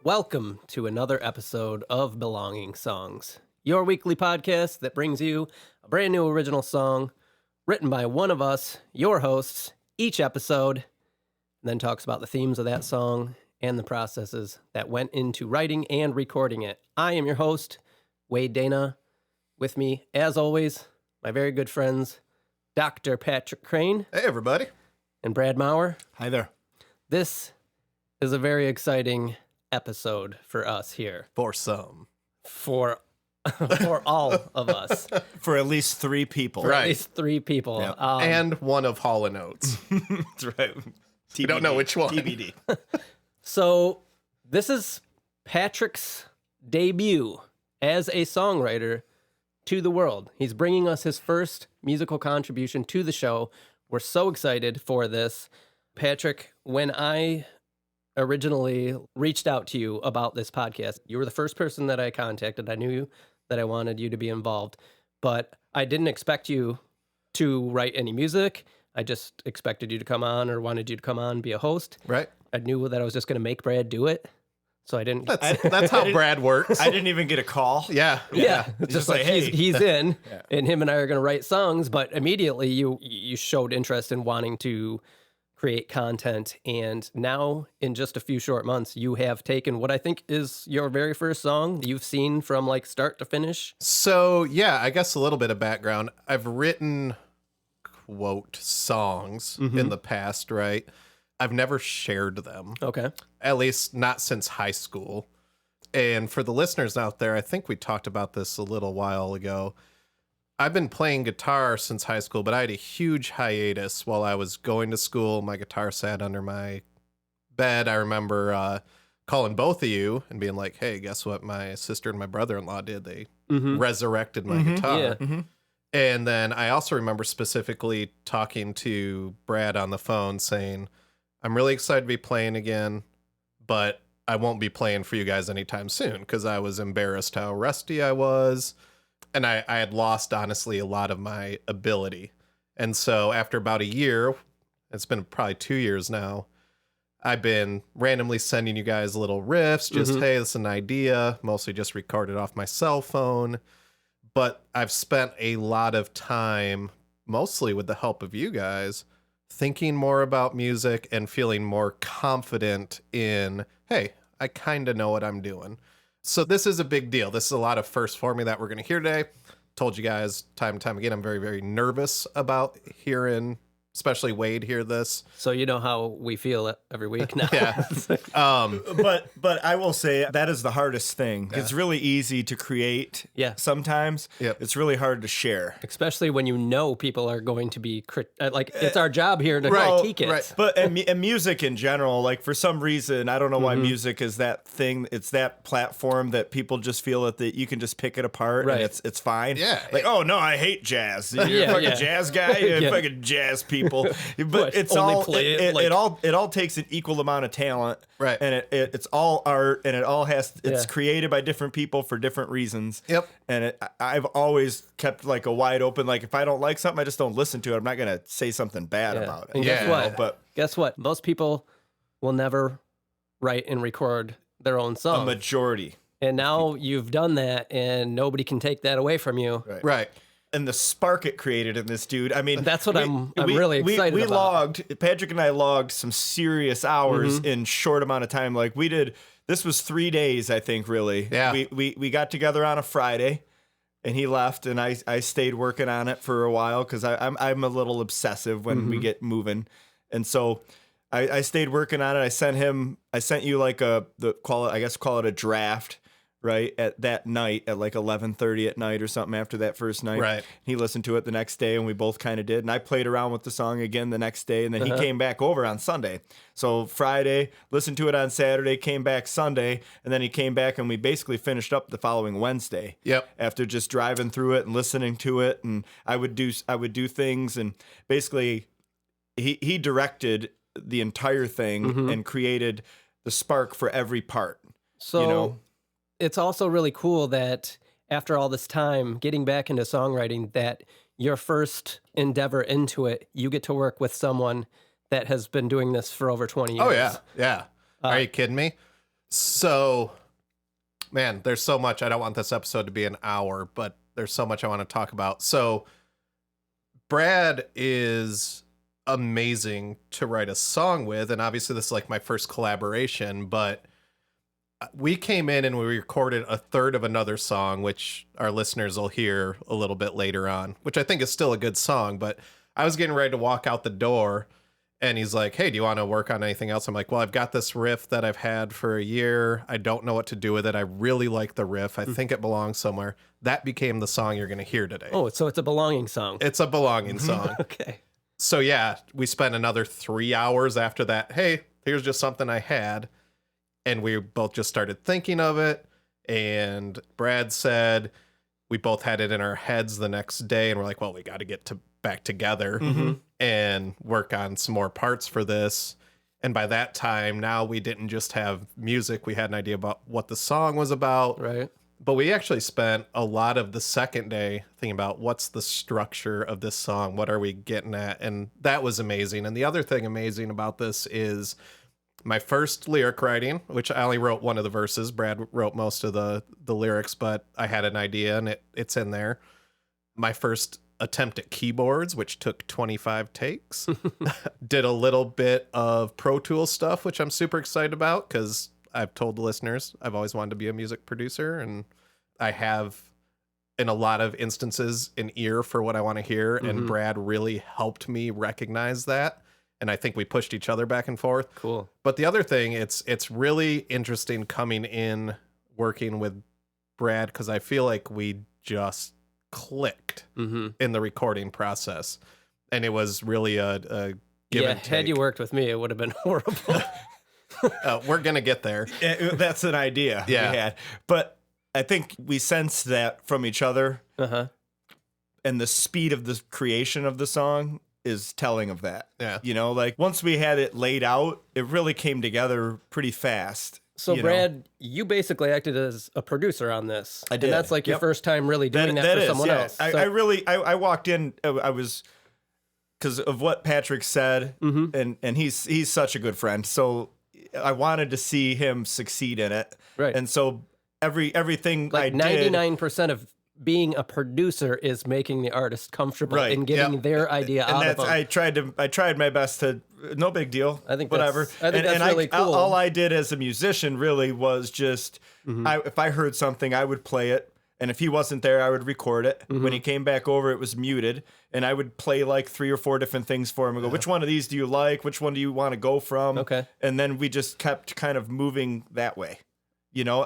Welcome to another episode of Belonging Songs, your weekly podcast that brings you a brand new original song written by one of us, your hosts, each episode, and then talks about the themes of that song and the processes that went into writing and recording it. I am your host, Wade Dana. With me, as always, my very good friends, Dr. Patrick Crane. Hey, everybody. And Brad Maurer. Hi there. This is a very exciting episode for us here. For some. For all of us. For at least three people. For at least three people. Yep. And one of Hall & Oates. That's right. We don't know which one. TBD. So this is Patrick's debut as a songwriter to the world. He's bringing us his first musical contribution to the show. We're so excited for this. Patrick, when I originally reached out to you about this podcast, you were the first person that I contacted. I knew that I wanted you to be involved, but I didn't expect you to write any music. I just expected you to come on or wanted you to come on, be a host. Right. I knew that I was just going to make Brad do it. So I didn't. That's how Brad works. I didn't even get a call. Yeah. It's just like hey. he's in, and him and I are going to write songs. But immediately you showed interest in wanting to create content, and now in just a few short months, you have taken what I think is your very first song that you've seen from like start to finish. So yeah, I guess a little bit of background. I've written quote songs in the past, right? I've never shared them. Okay. At least not since high school. And for the listeners out there, I think we talked about this a little while ago. I've been playing guitar since high school, but I had a huge hiatus while I was going to school. My guitar sat under my bed. I remember calling both of you and being like, hey, guess what my sister and my brother-in-law did? They resurrected my guitar. Yeah. And then I also remember specifically talking to Brad on the phone saying, I'm really excited to be playing again, but I won't be playing for you guys anytime soon because I was embarrassed how rusty I was. And I had lost, honestly, a lot of my ability. And so after about a year, it's been probably 2 years now, I've been randomly sending you guys little riffs, just, hey, this is an idea, mostly just recorded off my cell phone. But I've spent a lot of time, mostly with the help of you guys, thinking more about music and feeling more confident in, hey, I kind of know what I'm doing. So this is a big deal. This is a lot of firsts for me that we're going to hear today. Told you guys time and time again, I'm very, very nervous about hearing, especially Wade, hear this. So you know how we feel every week now. Yeah. But I will say that is the hardest thing. It's really easy to create. Yeah. Sometimes it's really hard to share. Especially when you know people are going to be it's our job here to Right, critique it. right. But and music in general, like for some reason, I don't know why music is that thing. It's that platform that people just feel that you can just pick it apart Right. and it's fine. Yeah. Like, oh no, I hate jazz. You're a fucking jazz guy. You're fucking jazz people. But it's only all play it like- it all takes an equal amount of talent. Right. And it's all art, and it's created by different people for different reasons. Yep. And I've always kept like a wide open, like if I don't like something, I just don't listen to it. I'm not going to say something bad about it. And guess what? But Guess what? Most people will never write and record their own a song. majority. And now you've done that, and nobody can take that away from you. Right. And the spark it created in this dude. I mean, That's what I'm really excited we about. Patrick and I logged some serious hours in short amount of time. Like this was 3 days, I think, really. Yeah. We got together on a Friday and he left and I stayed working on it for a while because I'm a little obsessive when we get moving. And so I stayed working on it. I sent you like call it a draft. Right at that night at like 11:30 at night or something after that first night. Right. He listened to it the next day and we both kind of did. And I played around with the song again the next day. And then he came back over on Sunday. So Friday, listened to it on Saturday, came back Sunday. And then he came back and we basically finished up the following Wednesday. Yep. After just driving through it and listening to it. And I would do things. And basically he directed the entire thing and created the spark for every part. So you know? It's also really cool that after all this time getting back into songwriting, that your first endeavor into it, you get to work with someone that has been doing this for over 20 years. Oh, yeah. Yeah. Are you kidding me? So, man, there's so much. I don't want this episode to be an hour, but there's so much I want to talk about. So, Brad is amazing to write a song with, and obviously this is like my first collaboration, but we came in and we recorded a third of another song, which our listeners will hear a little bit later on, which I think is still a good song. But I was getting ready to walk out the door and he's like, hey, do you want to work on anything else? I'm like, well, I've got this riff that I've had for a year. I don't know what to do with it. I really like the riff. I think it belongs somewhere. That became the song you're going to hear today. Oh, so it's a belonging song. It's a belonging song. Okay. So yeah, we spent another 3 hours after that. Hey, here's just something I had. And we both just started thinking of it. And Brad said we both had it in our heads the next day. And we're like, well, we got to get back together and work on some more parts for this. And by that time, now we didn't just have music. We had an idea about what the song was about. Right. But we actually spent a lot of the second day thinking about what's the structure of this song? What are we getting at? And that was amazing. And the other thing amazing about this is my first lyric writing, which I only wrote one of the verses. Brad wrote most of the lyrics, but I had an idea and it's in there. My first attempt at keyboards, which took 25 takes. Did a little bit of Pro Tools stuff, which I'm super excited about because I've told the listeners I've always wanted to be a music producer, and I have, in a lot of instances, an ear for what I want to hear, and Brad really helped me recognize that. And I think we pushed each other back and forth. Cool. But the other thing, it's really interesting coming in, working with Brad, because I feel like we just clicked in the recording process. And it was really a give and take. Had you worked with me, it would have been horrible. We're going to get there. That's an idea we had. But I think we sensed that from each other. And the speed of the creation of the song is telling of that. Yeah. You know, like once we had it laid out, it really came together pretty fast. So, Brad, you basically acted as a producer on this. I did. And that's like your first time really doing that for someone else. I walked in, I was, because of what Patrick said, and he's such a good friend. So I wanted to see him succeed in it. Right. And so everything like I did. 99% of being a producer is making the artist comfortable in getting their idea out of them. I tried my best to, no big deal. I think whatever. I think that's really cool. All I did as a musician really was just, if I heard something, I would play it. And if he wasn't there, I would record it. When he came back over, it was muted. And I would play like 3 or 4 different things for him and go, which one of these do you like? Which one do you want to go from? Okay. And then we just kept kind of moving that way. You know,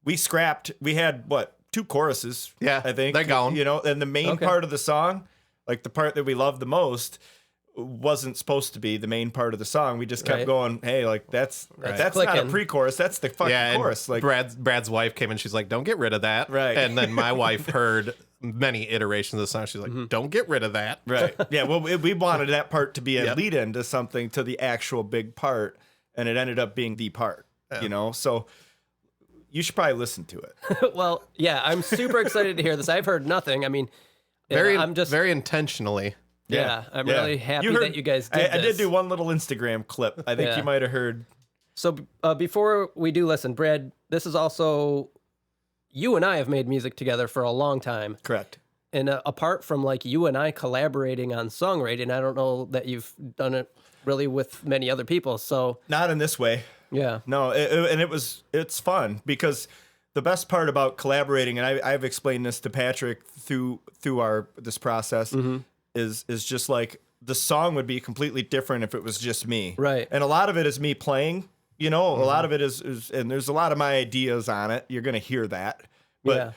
we scrapped, we had 2 choruses. Yeah, I think. they're gone. You know, and the main part of the song, like the part that we loved the most, wasn't supposed to be the main part of the song. We just kept going, hey, like that's not a pre-chorus, that's the fucking chorus. Like Brad's wife came in, she's like, don't get rid of that. Right. And then my wife heard many iterations of the song. She's like, don't get rid of that. Right. Yeah, well, we wanted that part to be a lead in to something, to the actual big part, and it ended up being the part. You know, so you should probably listen to it. Well, yeah, I'm super excited to hear this. I've heard nothing. I mean, I'm just very intentionally. Yeah, I'm really happy that you guys did this. I did do one little Instagram clip. I think you might have heard. So before we do listen, Brad, this is also, you and I have made music together for a long time. Correct. And apart from like you and I collaborating on songwriting, I don't know that you've done it really with many other people. So not in this way. Yeah. No, it's fun because the best part about collaborating, and I've explained this to Patrick through this process, is just like the song would be completely different if it was just me. Right. And a lot of it is me playing, you know, a lot of it is, and there's a lot of my ideas on it. You're going to hear that. But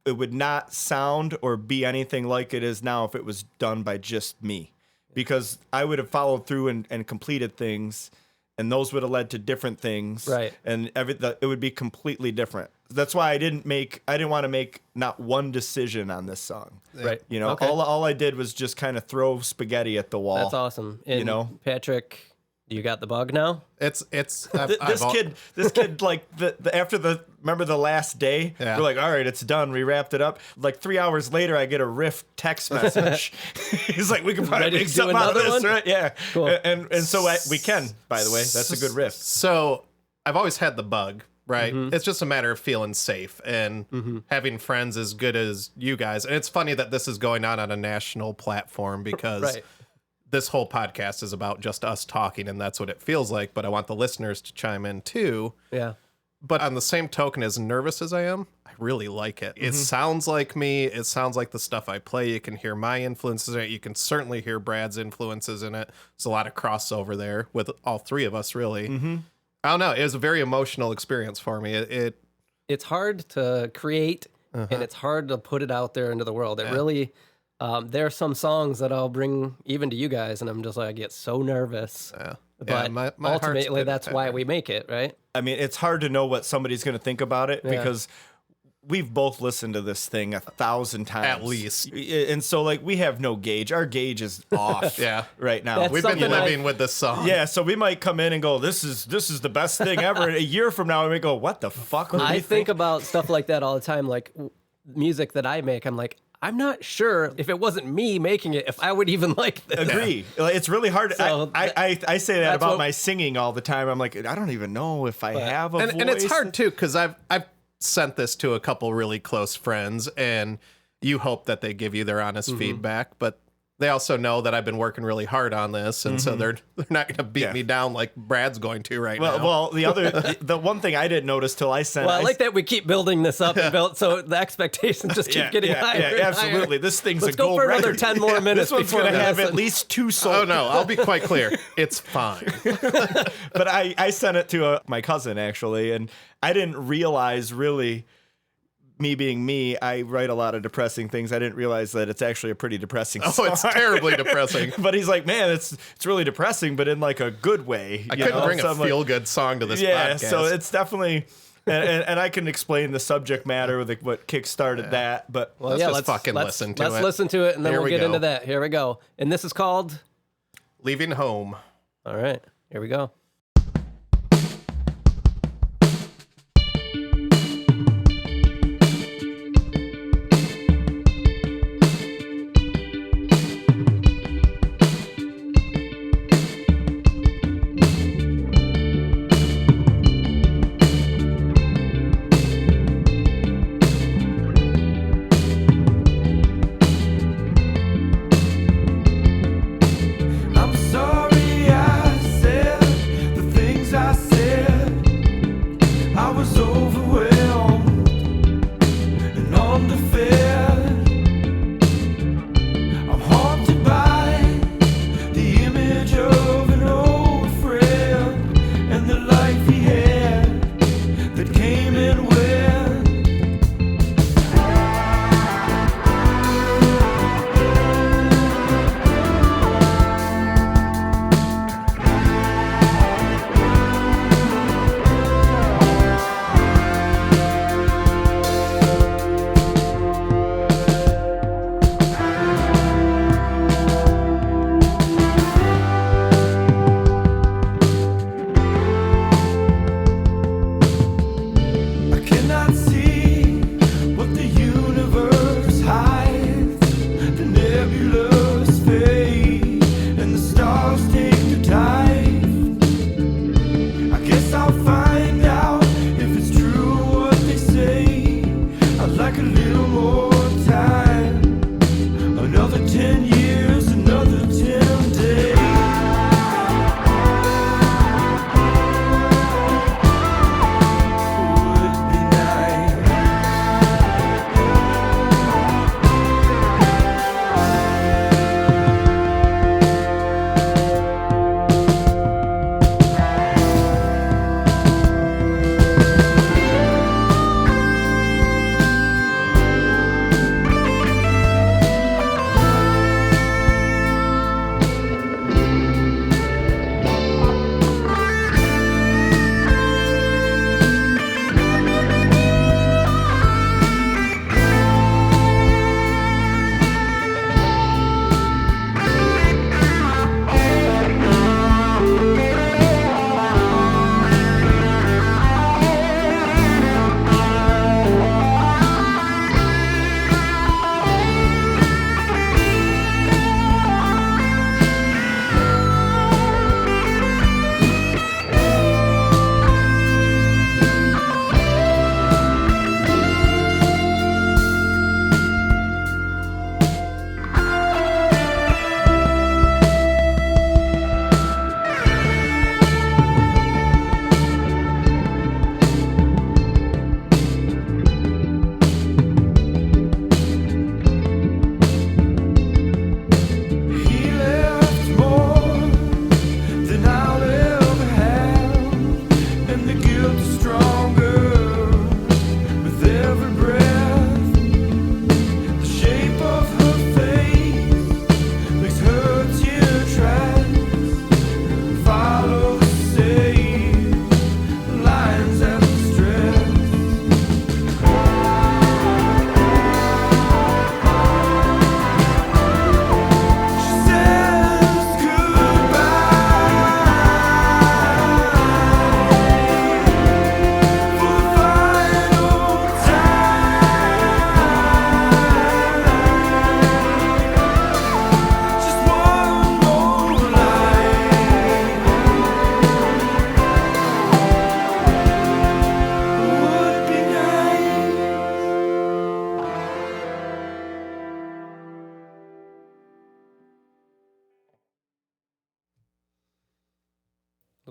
it would not sound or be anything like it is now if it was done by just me. Because I would have followed through and completed things, and those would have led to different things. Right. And it would be completely different. That's why I didn't want to make not one decision on this song. Right. You know, all I did was just kind of throw spaghetti at the wall. That's awesome. And you know, Patrick, you got the bug now? This kid like remember the last day? Yeah. We're like, all right, it's done. We wrapped it up. Like 3 hours later, I get a riff text message. He's like, we can probably make something out of this, right? Yeah. Cool. And so we can, by the way. That's a good riff. So I've always had the bug, right? It's just a matter of feeling safe and having friends as good as you guys. And it's funny that this is going on a national platform because Right. this whole podcast is about just us talking, and that's what it feels like. But I want the listeners to chime in too. Yeah. But on the same token, as nervous as I am, I really like it. It sounds like me. It sounds like the stuff I play. You can hear my influences in it. You can certainly hear Brad's influences in it. There's a lot of crossover there with all three of us, really. I don't know. It was a very emotional experience for me. It's hard to create, and it's hard to put it out there into the world. It really, there are some songs that I'll bring even to you guys, and I'm just like, I get so nervous. But my heart's ultimately, been that's why we make it, right? I mean, it's hard to know what somebody's going to think about it because we've both listened to this thing 1,000 times. At least. And so, like, we have no gauge. Our gauge is off right now. That's We've been something living with this song. Yeah, so we might come in and go, this is the best thing ever. And a year from now, we may go, what the fuck were we I think about stuff like that all the time, like music that I make. I'm like, I'm not sure if it wasn't me making it, if I would even like this. Agree. Like, it's really hard. So I say that that's about what- my singing all the time. I'm like, I don't even know if I have a voice. And it's hard too, because I've sent this to a couple really close friends, and you hope that they give you their honest feedback, but they also know that I've been working really hard on this, and so they're not going to beat me down like Brad's going to now. Well, the one thing I didn't notice till I sent. Well, I like that we keep building this up and build, so the expectations just keep getting higher. Yeah, and absolutely. higher. This thing's Let's a go gold for another record. 10 more minutes. This one's before going to we have listen. at least 2 songs. Oh no, I'll be quite clear. It's fine. But I sent it to my cousin actually, and I didn't realize really. Me being me, I write a lot of depressing things. I didn't realize that it's actually a pretty depressing song. Oh, it's terribly depressing. But he's like, man, it's really depressing, but in like a good way. I couldn't bring a feel-good song to this podcast. So it's definitely, and I can explain the subject matter with what kickstarted that. But Let's just fucking listen to it. Let's listen to it, and then Here we'll we get go. into that. Here we go. And this is called... Leaving Home. All right, here we go. I'm sorry I said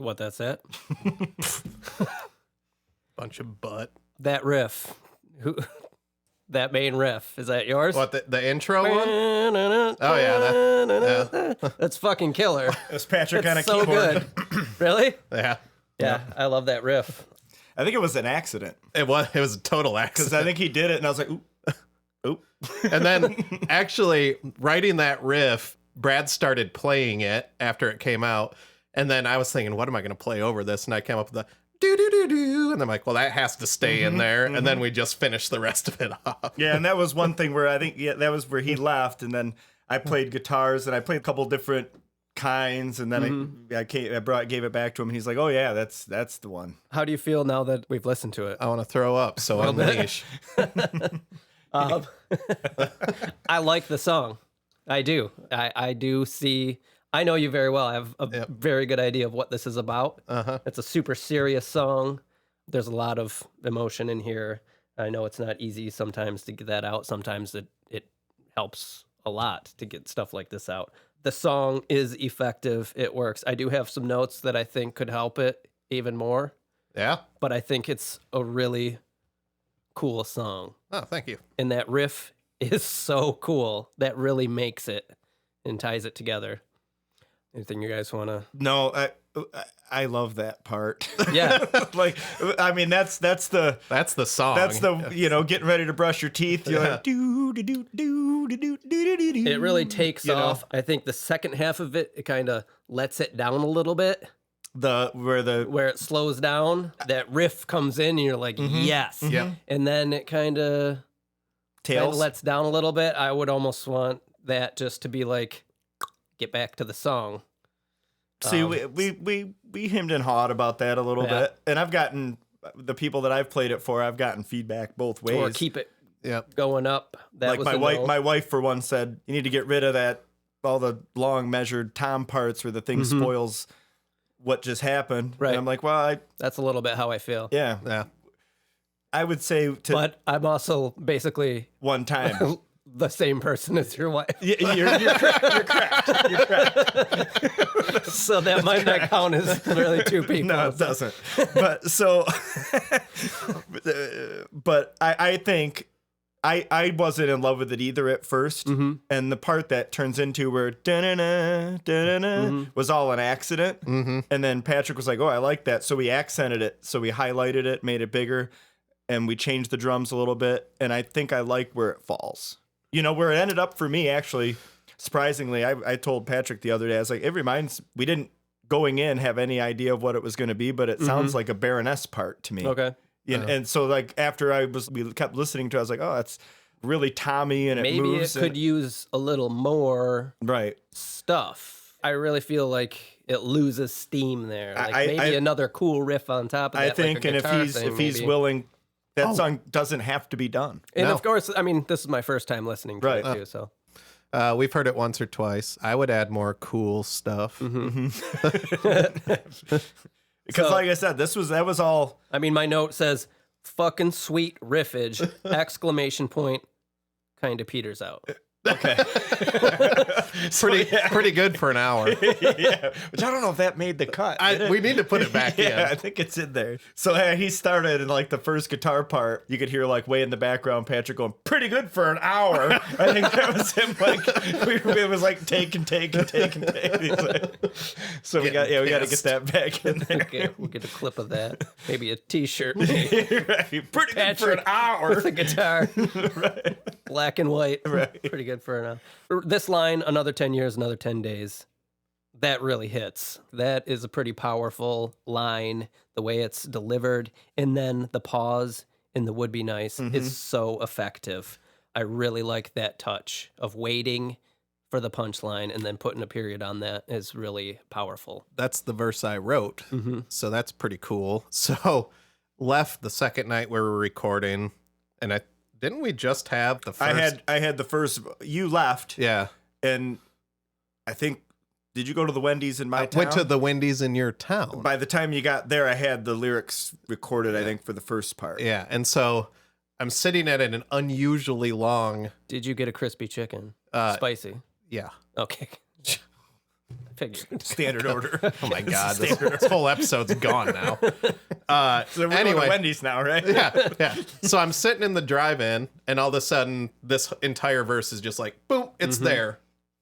what that's at. Bunch of butt. That riff. That main riff. Is that yours? What, the intro one? Oh yeah, that's fucking killer. It was Patrick on a so keyboard. good. Really? Yeah. Yeah, I love that riff. I think it was an accident It was a total because accident. I think he did it, and I was like, "Oop, oop." And then actually writing that riff, Brad started playing it after it came out. And then I was thinking, what am I going to play over this? And I came up with the do. And I'm like, well, that has to stay in there. And then we just finished the rest of it off. Yeah, and that was one thing where I think that was where he left, and then I played guitars, and I played a couple different kinds, and then I gave it back to him, and he's like, "Oh yeah, that's the one." How do you feel now that we've listened to it? I want to throw up. So unleash. I like the song. I do. I do see. I know you very well. I have a very good idea of what this is about. It's a super serious song. There's a lot of emotion in here. I know it's not easy sometimes to get that out. Sometimes it helps a lot to get stuff like this out. The song is effective. It works. I do have some notes that I think could help it even more, Yeah. but I think it's a really cool song. Oh, thank you. And that riff is so cool. That really makes it and ties it together. Anything you guys want to? No, I love that part. Yeah. Like, I mean, that's the song. That's the getting ready to brush your teeth. You're like do do do do do do do. It really takes off. I think the second half of it kind of lets it down a little bit. Where it slows down, that riff comes in, and you're like, yes. Yeah. And then it kind of lets down a little bit. I would almost want that just to be like, get back to the song. See, we hemmed and hawed about that a little bit, and I've gotten the people that I've played it for. I've gotten feedback both ways. Or keep it going up. That like my wife for one said, you need to get rid of that all the long measured tom parts where the thing spoils what just happened. Right. And I'm like, well, that's a little bit how I feel. yeah. I would say but I'm also basically one time. The same person as your wife. You're correct. You're correct. So that might not count as really two people. No, it doesn't. But so, but I think I wasn't in love with it either at first. And the part that turns into where da-na-na, da-na-na, was all an accident. And then Patrick was like, oh, I like that. So we accented it. So we highlighted it, made it bigger, and we changed the drums a little bit. And I think I like where it falls. Where it ended up for me, actually, surprisingly, I told Patrick the other day, I was like, it reminds, we didn't going in have any idea of what it was going to be, but it sounds like a Baroness part to me. Okay. And so like after we kept listening to it, I was like, oh, that's really Tommy, and maybe it moves. Maybe it could use a little more stuff. I really feel like it loses steam there. Like maybe another cool riff on top of that. I think, like and if he's willing, that song doesn't have to be done. And of course, I mean, this is my first time listening to it too, so. We've heard it once or twice. I would add more cool stuff. Because like I said, that was all. I mean, my note says, fucking sweet riffage, exclamation point, kind of peters out. Okay. Pretty good for an hour. Yeah. Which I don't know if that made the cut. We need to put it back in. I think it's in there. So he started in like the first guitar part. You could hear like way in the background Patrick going, pretty good for an hour. I think that was him. Like it was like take. Like, so we got to get that back in there. Okay, we'll get a clip of that. Maybe a T-shirt. Right. Pretty good for an hour with a guitar. Right. Black and white. Right. Pretty good for an hour. This line, another 10 years, another 10 days. That really hits. That is a pretty powerful line. The way it's delivered, and then the pause in the would be nice is so effective. I really like that touch of waiting for the punchline and then putting a period on that is really powerful. That's the verse I wrote. So that's pretty cool. So left the second night we were recording, and didn't we just have the first? I had the first. You left. Yeah. And I think, did you go to the Wendy's in my town? Went to the Wendy's in your town. By the time you got there, I had the lyrics recorded, I think, for the first part. Yeah. And so I'm sitting at an unusually long. Did you get a crispy chicken? Spicy? Yeah. Okay. Figured. Standard order. Oh my God, this whole episode's gone now. So we're going Anyway. to Wendy's now, right? Yeah. So I'm sitting in the drive-in, and all of a sudden, this entire verse is just like, boom, it's there.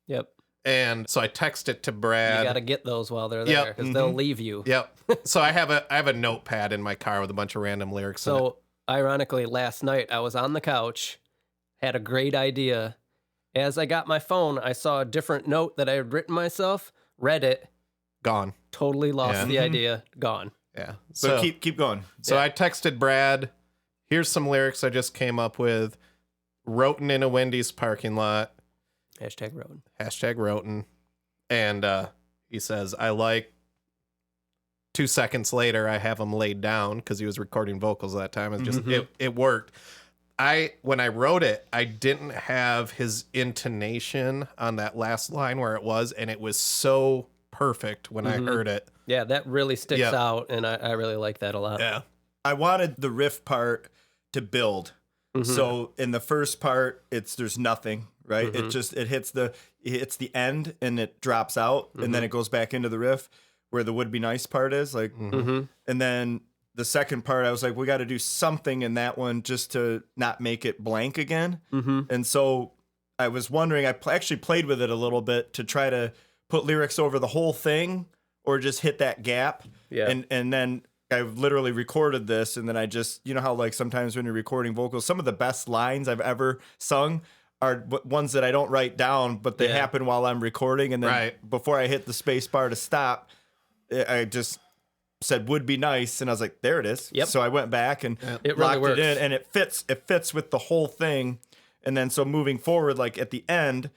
Yep. And so I text it to Brad. You got to get those while they're there because they'll leave you. Yep. So I have a notepad in my car with a bunch of random lyrics in it. So, ironically, last night I was on the couch, had a great idea. As I got my phone, I saw a different note that I had written myself, read it, Gone. totally lost the idea, gone. Yeah. So keep going. So I texted Brad, here's some lyrics I just came up with. Roten in a Wendy's parking lot. #Roten. #Roten. And he says, I like. 2 seconds later, I have him laid down because he was recording vocals that time. It's just, it worked. When I wrote it, I didn't have his intonation on that last line where it was, and it was so perfect when I heard it. Yeah, that really sticks out, and I really like that a lot. Yeah. I wanted the riff part to build. So in the first part, there's nothing, right? It hits the end and it drops out, and then it goes back into the riff where the would be nice part is, like, and then the second part, I was like, we got to do something in that one just to not make it blank again. And so I was wondering, I actually played with it a little bit to try to put lyrics over the whole thing or just hit that gap. Yeah. And then I literally recorded this, and then I just, you know how like sometimes when you're recording vocals, some of the best lines I've ever sung are ones that I don't write down, but they happen while I'm recording. And then before I hit the space bar to stop, I just said would be nice, and I was like, there it is. Yep. So I went back and It locked really works. it in, and it fits with the whole thing. And then so moving forward, like at the end,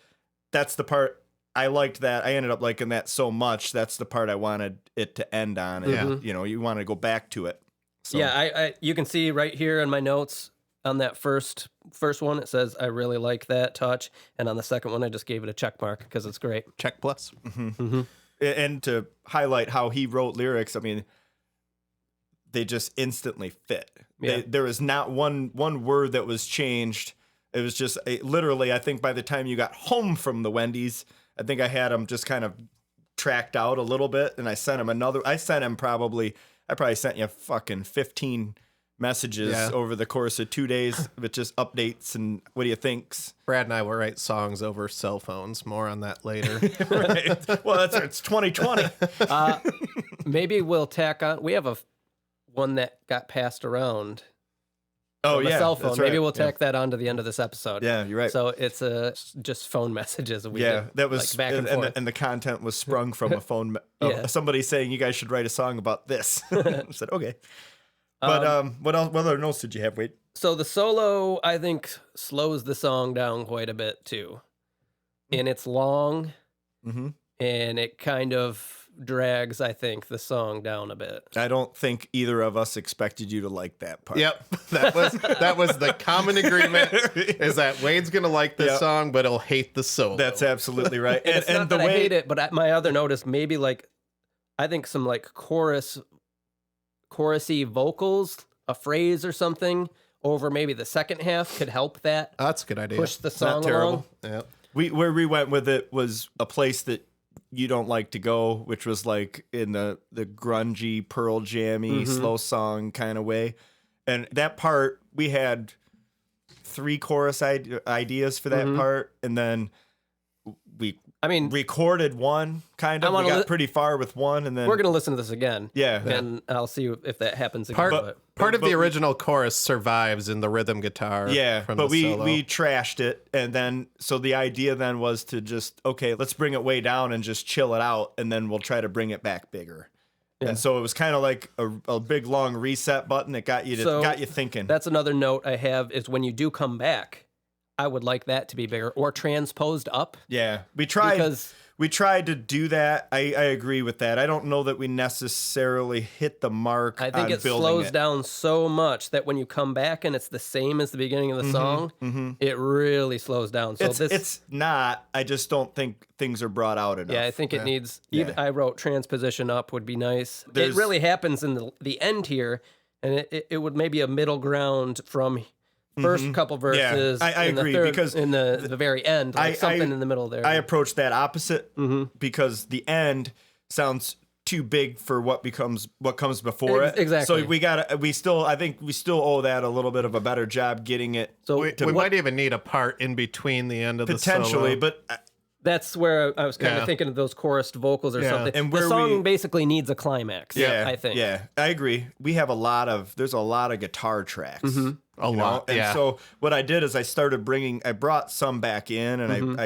that's the part I liked. That I ended up liking that so much. That's the part I wanted it to end on. And you know, you want to go back to it. So. Yeah, I you can see right here in my notes on that first one, it says I really like that touch, and on the second one, I just gave it a check mark because it's great. Check plus. And to highlight how he wrote lyrics, I mean, they just instantly fit. Yeah. There was not one word that was changed. It was just literally, I think by the time you got home from the Wendy's, I think I had him just kind of tracked out a little bit, and I sent him I probably sent you fucking 15 messages over the course of 2 days with just updates and what do you think's. Brad and I will write songs over cell phones. More on that later. Right. Well, it's 2020. Maybe we'll tack on. We have one that got passed around. Oh, on a yeah. cell phone. That's Maybe right. we'll tack that on to the end of this episode. Yeah, you're right. So it's just phone messages. That was like, back and forth. and the content was sprung from a phone. Somebody saying you guys should write a song about this. I said okay. But what else? What other notes did you have? Wade? So the solo, I think, slows the song down quite a bit too, and it's long, and it kind of drags, I think, the song down a bit. I don't think either of us expected you to like that part. Yep, that was the common agreement. Is that Wade's gonna like this song, but he'll hate the solo. That's absolutely right. And it's not that I hate it, but my other note is maybe like, I think some like chorusy vocals, a phrase or something over maybe the second half could help that. That's a good idea. Push the song Not terrible. Yeah. Where we went with it was a place that you don't like to go, which was like in the grungy, Pearl Jammy, slow song kind of way. And that part, we had 3 chorus ideas for that part, and then we recorded one kind of. We got pretty far with one, and then we're gonna listen to this again. Yeah, and I'll see if that happens again. Part of the original chorus survives in the rhythm guitar. Yeah, from but the solo. we trashed it, and then so the idea then was to just let's bring it way down and just chill it out, and then we'll try to bring it back bigger. Yeah. And so it was kind of like a big long reset button that got you thinking. That's another note I have is when you do come back, I would like that to be bigger or transposed up. Yeah, we tried to do that. I agree with that. I don't know that we necessarily hit the mark. I think it slows down so much that when you come back and it's the same as the beginning of the song, it really slows down. So it's not. I just don't think things are brought out enough. Yeah, I think it needs. I wrote transposition up would be nice. It really happens in the end here, and it would maybe a middle ground from first couple verses. I in the agree, third, because in the very end, like something in the middle there. I approach that opposite because the end sounds too big for what comes before it. Exactly. So I think we still owe that a little bit of a better job getting it. So We might even need a part in between the end of the solo. Potentially, but that's where I was kind of thinking of those chorused vocals or something. And the where song basically needs a climax. I think. Yeah, I agree. We have there's a lot of guitar tracks. A lot. And so what I did is I brought some back in, and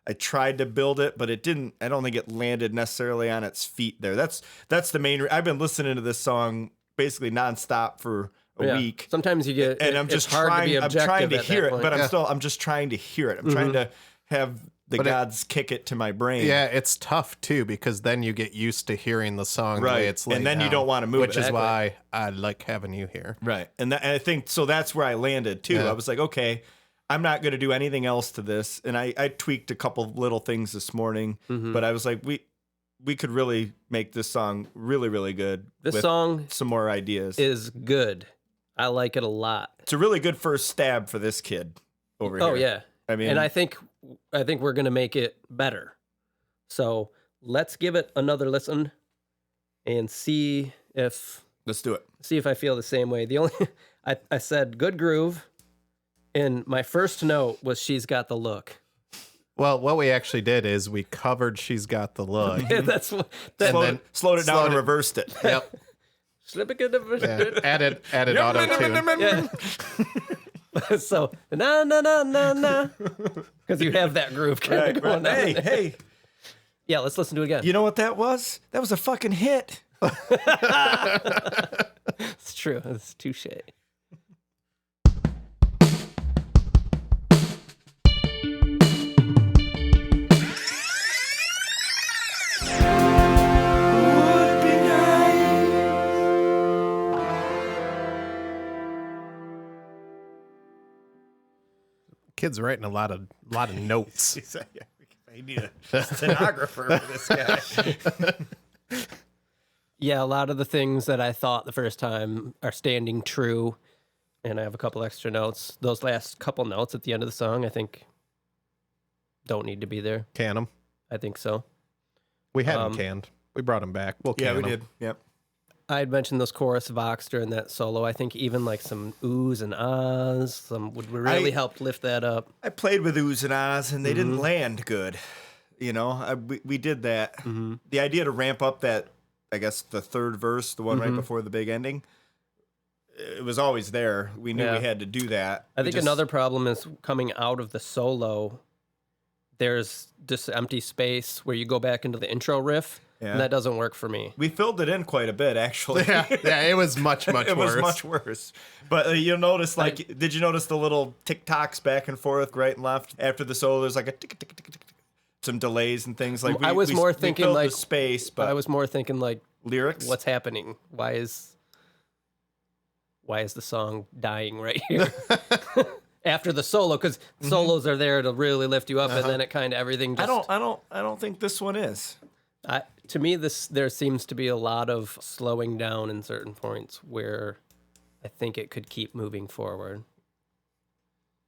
I tried to build it, but it didn't. I don't think it landed necessarily on its feet there. That's the main. I've been listening to this song basically nonstop for a week. Sometimes you get, and I'm just hard trying. to be I'm objective trying to at hear that it, point. but I'm just trying to hear it. I'm trying to have the gods kick it to my brain. Yeah, it's tough too because then you get used to hearing the song the way it's laid and then you out, don't want to move which it. is why I like having you here. Right. And I think so that's where I landed too. I was like, okay, I'm not going to do anything else to this. And I tweaked a couple of little things this morning, but I was like, we could really make this song really, really good. This with song some more ideas is good. I like it a lot. It's a really good first stab for this kid over here. Oh yeah. I mean, and I think we're gonna make it better. So let's give it another listen and see if let's do it. See if I feel the same way. The only I said good groove, and my first note was she's got the look. Well, what we actually did is we covered "She's Got the Look." That's what. Slowed it down and reversed it. Yep. Added auto tune. So na na na na na, because you have that groove kind of going on. Hey. Yeah, let's listen to it again. You know what that was? That was a fucking hit. It's true. It's touche. Kid's writing a lot of notes. I need a stenographer for this guy. Yeah, a lot of the things that I thought the first time are standing true, and I have a couple extra notes. Those last couple notes at the end of the song, I think, don't need to be there. Can them. I think so. We had them canned. We brought them back. We'll can we them. did. Yep. I had mentioned those chorus vox during that solo. I think even like some oohs and ahs would really help lift that up. I played with oohs and ahs, and they didn't land good. You know, we did that. The idea to ramp up that, I guess, the third verse, the one right before the big ending, it was always there. We knew we had to do that. I think another problem is coming out of the solo, there's this empty space where you go back into the intro riff. Yeah. And that doesn't work for me. We filled it in quite a bit, actually. Yeah, it was much worse. It was much worse. But you'll notice, did you notice the little tick-tocks back and forth, right and left? After the solo, there's like a tick-tick-tick-tick, some delays and things. Like I was more thinking like the space, but I was more thinking like lyrics. What's happening? Why is the song dying right here? After the solo, because solos are there to really lift you up, and then it kind of everything. Just, I don't think this one is. To me, there seems to be a lot of slowing down in certain points where I think it could keep moving forward.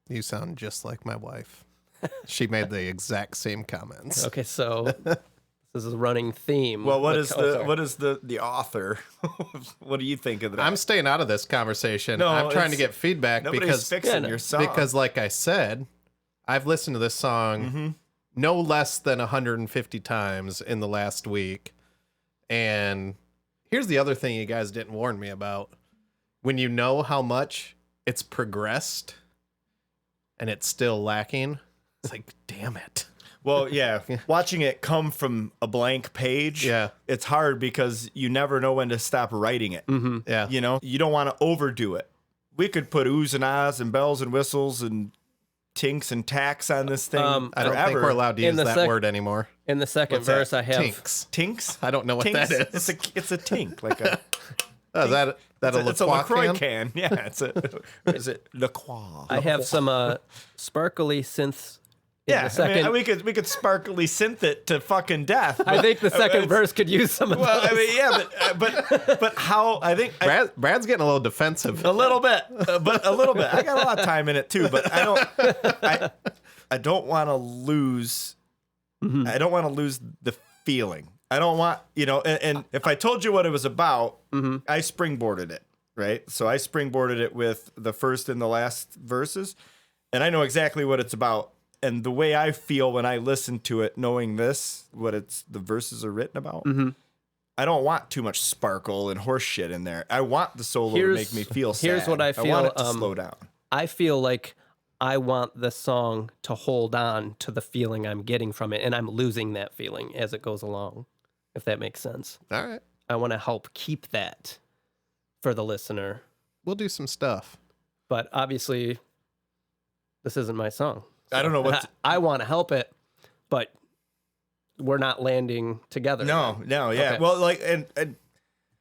You sound just like my wife. She made the exact same comments. Okay, so this is a running theme. Well, what is the author? What do you think of that? I'm staying out of this conversation. No, I'm trying to get feedback nobody's fixing your song. Because, like I said, I've listened to this song no less than 150 times in the last week. And here's the other thing you guys didn't warn me about. When you know how much it's progressed and it's still lacking, it's like, damn it. Well, yeah, watching it come from a blank page, it's hard because you never know when to stop writing it. Yeah. You know, you don't want to overdo it. We could put oohs and ahs and bells and whistles and tinks and tacks on this thing. I don't think we're allowed to use that word anymore. In the second verse, I have tinks. Tinks? I don't know what Tinks? that is. It's a tink, like a. Is that It's a LaCroix can? can. Yeah, is it LaCroix? I have some sparkly synths Yeah, second, we could sparkly synth it to fucking death. I think the second verse could use some of Well, those. I mean, yeah, but how? I think Brad's getting a little defensive. a little bit, but a little bit. I got a lot of time in it too, but I don't want to lose. I don't want to lose the feeling. I don't want, and if I told you what it was about, I springboarded it, right? So I springboarded it with the first and the last verses, and I know exactly what it's about. And the way I feel when I listen to it, knowing the verses are written about, I don't want too much sparkle and horse shit in there. I want the solo to make me feel sad. Here's what I feel. I want it to slow down. I feel like I want the song to hold on to the feeling I'm getting from it, and I'm losing that feeling as it goes along, if that makes sense. All right. I want to help keep that for the listener. We'll do some stuff. But obviously, this isn't my song. I don't know what I want to help it, but we're not landing together. No, yeah. Okay. Well, like, and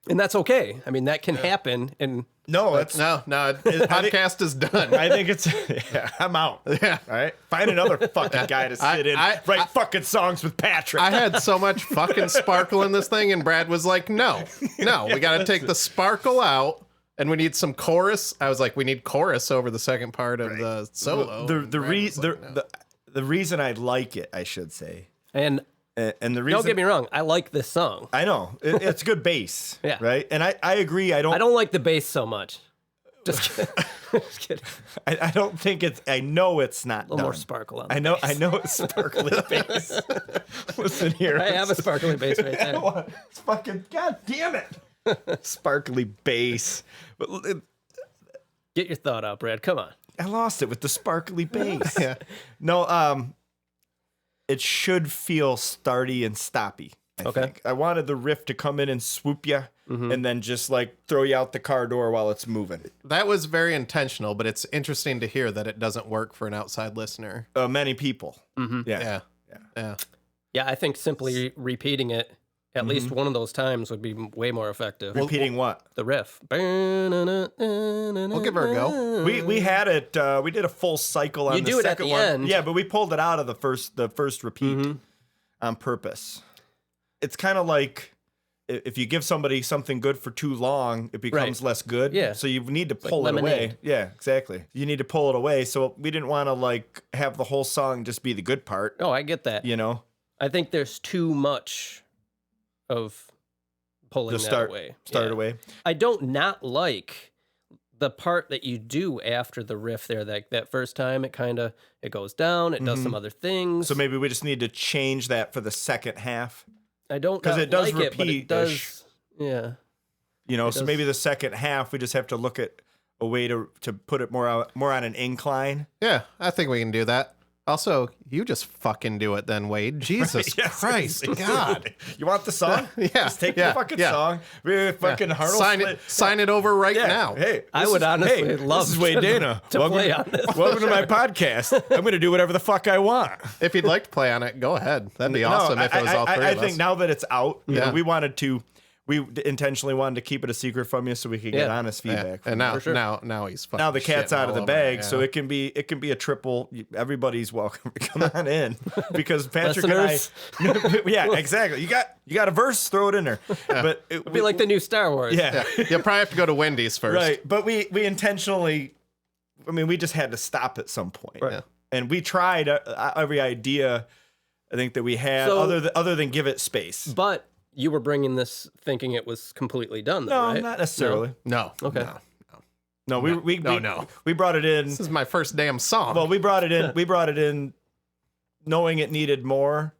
that's okay. I mean, that can happen. And no, it's No, the podcast is done. I think it's. Yeah, I'm out. Yeah. All right. Find another fucking guy to sit in. Write fucking songs with Patrick. I had so much fucking sparkle in this thing, and Brad was like, no, we got to take the sparkle out. And we need some chorus. I was like, we need chorus over the second part of the solo. The reason I like it, I should say, and the reason. don't get me wrong, I like this song. I know it's good bass. Yeah. Right. And I agree. I don't like the bass so much. Just kidding. Just kidding. I don't think it's. I know it's not. A little more sparkle on. I know it's sparkly bass. Listen here. I have a sparkly bass right there. It's fucking. God damn it. Sparkly bass. Get your thought out, Brad. Come on. I lost it with the sparkly bass. Yeah. No, it should feel starty and stoppy. I think. I wanted the riff to come in and swoop you and then just like throw you out the car door while it's moving. That was very intentional, but it's interesting to hear that it doesn't work for an outside listener. Many people. Yeah. Yeah, I think simply repeating it at least one of those times would be way more effective. Repeating what? The riff. We'll give her a go. We had it. We did a full cycle on You the do it at second the one. end. Yeah, but we pulled it out of the first repeat on purpose. It's kind of like if you give somebody something good for too long, it becomes less good. Yeah. So you need to pull like it away. lemonade. Yeah, exactly. You need to pull it away. So we didn't want to like have the whole song just be the good part. Oh, I get that. I think there's too much of pulling start away. away. I don't not like the part that you do after the riff there. That first time, it goes down. It does some other things. So maybe we just need to change that for the second half. I don't because it does like but it does. repeat-ish. Yeah. So maybe the second half we just have to look at a way to put it more on an incline. Yeah, I think we can do that. Also, you just fucking do it then, Wade. Jesus Christ, God. You want the song? Yeah. Just take the fucking song. We fucking Harnol. Sign it over right now. Hey, I would honestly love this is Wade Dana. to play on this. Welcome to my podcast. I'm going to do whatever the fuck I want. If you'd like to play on it, go ahead. That'd be awesome if it was all three of us. I think now that it's out, Yeah. we intentionally wanted to keep it a secret from you so we could get honest feedback. And now he's fucking Now the cat's shitting out of the all over bag, it, so it can be a triple. Everybody's welcome to come on in because Patrick Listeners. and I. Yeah, exactly. You got a verse, throw it in there. But It'd be like the new Star Wars. yeah, You'll probably have to go to Wendy's first. right. But we intentionally. I mean, we just had to stop at some point, Right. and we tried every idea. I think that we had So- other than give it space. But you were bringing this thinking it was completely done, though, No, right? not necessarily. No. Okay. No, we brought it in. This is my first damn song. Well, we brought it in. We brought it in, knowing it needed more,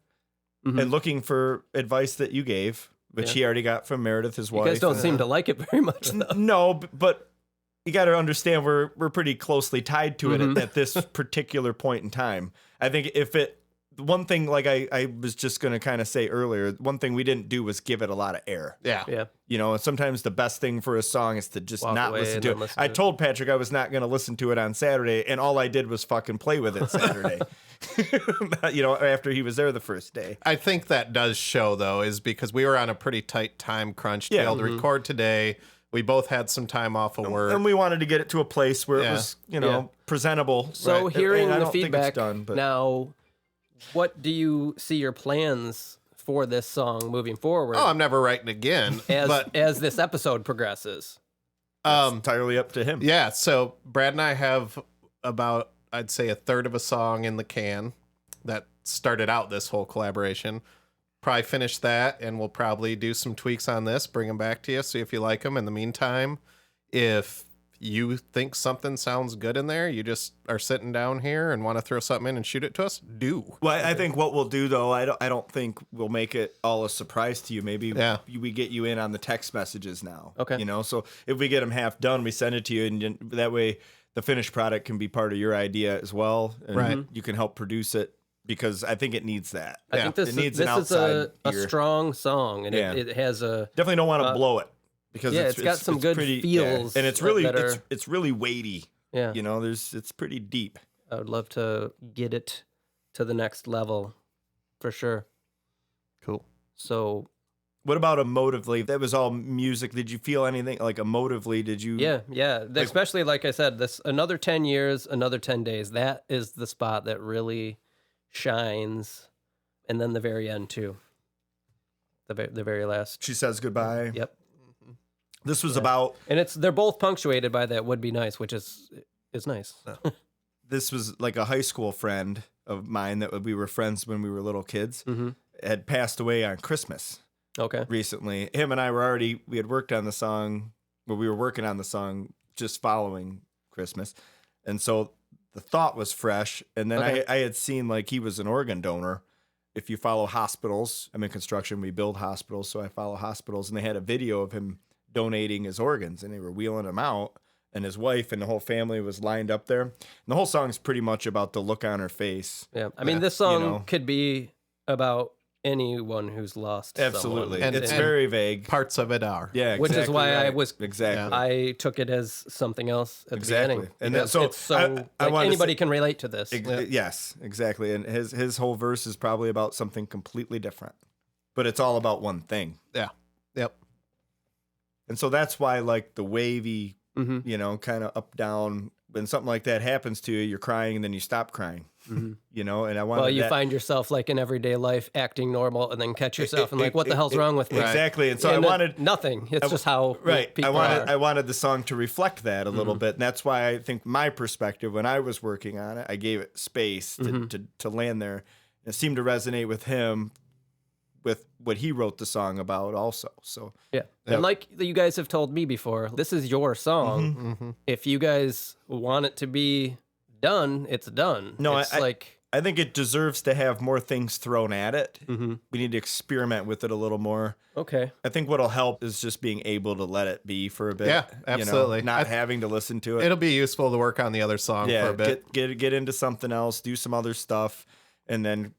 and looking for advice that you gave, which he already got from Meredith, his You wife. guys don't seem to like it very much, though. No, but you got to understand we're pretty closely tied to it at this particular point in time. I think one thing, like I was just going to kind of say earlier, one thing we didn't do was give it a lot of air. yeah. Yeah. And sometimes the best thing for a song is to just Walk not away listen and to then it. listen I to it. told Patrick I was not going to listen to it on Saturday, and all I did was fucking play with it Saturday. After he was there the first day. I think that does show, though, is because we were on a pretty tight time crunch to be able to record today. We both had some time off of work. And we wanted to get it to a place where it was, presentable. So Right. hearing And I the don't think it's feedback done, but now, what do you see your plans for this song moving forward Oh, I'm never writing again. as this episode progresses? It's entirely up to him. Yeah, so Brad and I have about, I'd say, a third of a song in the can that started out this whole collaboration. Probably finish that, and we'll probably do some tweaks on this, bring them back to you, see if you like them. In the meantime, if you think something sounds good in there, you just are sitting down here and want to throw something in and shoot it to us, do. Well, I think what we'll do, though, I don't think we'll make it all a surprise to you. Maybe we get you in on the text messages now. Okay. You know, so if we get them half done, we send it to you, and that way the finished product can be part of your idea as well. And Right. you can help produce it, because I think it needs that. I think this it needs is an outside a ear. strong song, and Yeah. it has a Definitely don't want to blow it, because it's got some good pretty, feels and it's really that are- it's really weighty. yeah. You know, it's pretty deep. I would love to get it to the next level, for sure. Cool. So What about emotively? That was all music. Did you feel anything like emotively? Did you? yeah, especially like I said, this another 10 years, another 10 days. That is the spot that really shines, and then the very end too. The very last. She says goodbye. Yep. This was about. And they're both punctuated by that would be nice, which is nice. This was like a high school friend of mine that we were friends when we were little kids. Mm-hmm. Had passed away on Christmas Okay. recently. Him and I we had worked on the song. Well, we were working on the song just following Christmas, and so the thought was fresh. And then Okay. I had seen like he was an organ donor. If you follow hospitals, I'm in construction, we build hospitals, so I follow hospitals, and they had a video of him donating his organs, and they were wheeling him out, and his wife and the whole family was lined up there. And the whole song's pretty much about the look on her face. Yeah. I mean, Yeah, this song you know. could be about anyone who's lost Absolutely. someone. It's And- very vague. Parts of it are. Yeah, Which is exactly why I right. was- exactly. I took it as something else at the Exactly. beginning. And because so it's so I like wanted to anybody say- can relate to this. Yes, exactly. And his whole verse is probably about something completely different, but it's all about one thing. Yeah. Yep. And so that's why, like, the wavy, Mhm. you know, kind of up down. When something like that happens to you, you're crying and then you stop crying. Mhm. You know, and I wanted Well, you that. find yourself like in everyday life acting normal, and then catch yourself and like, what the hell's wrong with me? Exactly. And so And I wanted nothing. It's just how right. people I are. wanted the song to reflect that a little bit, and that's why I think my perspective when I was working on it, I gave it space to land there. It seemed to resonate with him, with what he wrote the song about, also. So Yeah. And like you guys have told me before, this is your song. Mm-hmm. If you guys want it to be done, it's done. No, it's I think it deserves to have more things thrown at it. Mhm. We need to experiment with it a little more. okay. I think what'll help is just being able to let it be for a bit. Yeah, you know, absolutely. not having to listen to it. It'll be useful to work on the other song for a bit. get into something else, do some other stuff, and then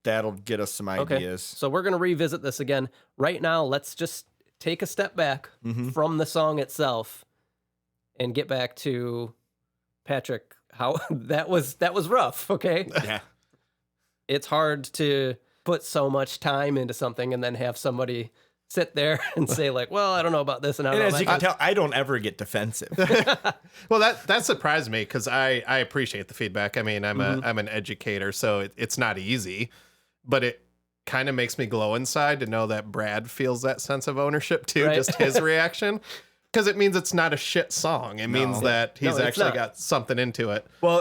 that'll get us some Okay. ideas. So we're going to revisit this again. Right now, let's just take a step back Mm-hmm. from the song itself and get back to Patrick. How that was rough, okay? Yeah. It's hard to put so much time into something and then have somebody sit there and say like, "Well, I don't know about this and I don't And know as you about can tell, I don't ever get defensive. Well, that surprised me because I appreciate the feedback. I mean, I'm an educator, so it's not easy, but it kind of makes me glow inside to know that Brad feels that sense of ownership too, Right. just his reaction. Because it means it's not a shit song. It means that he's it's actually not. got something into it. Well,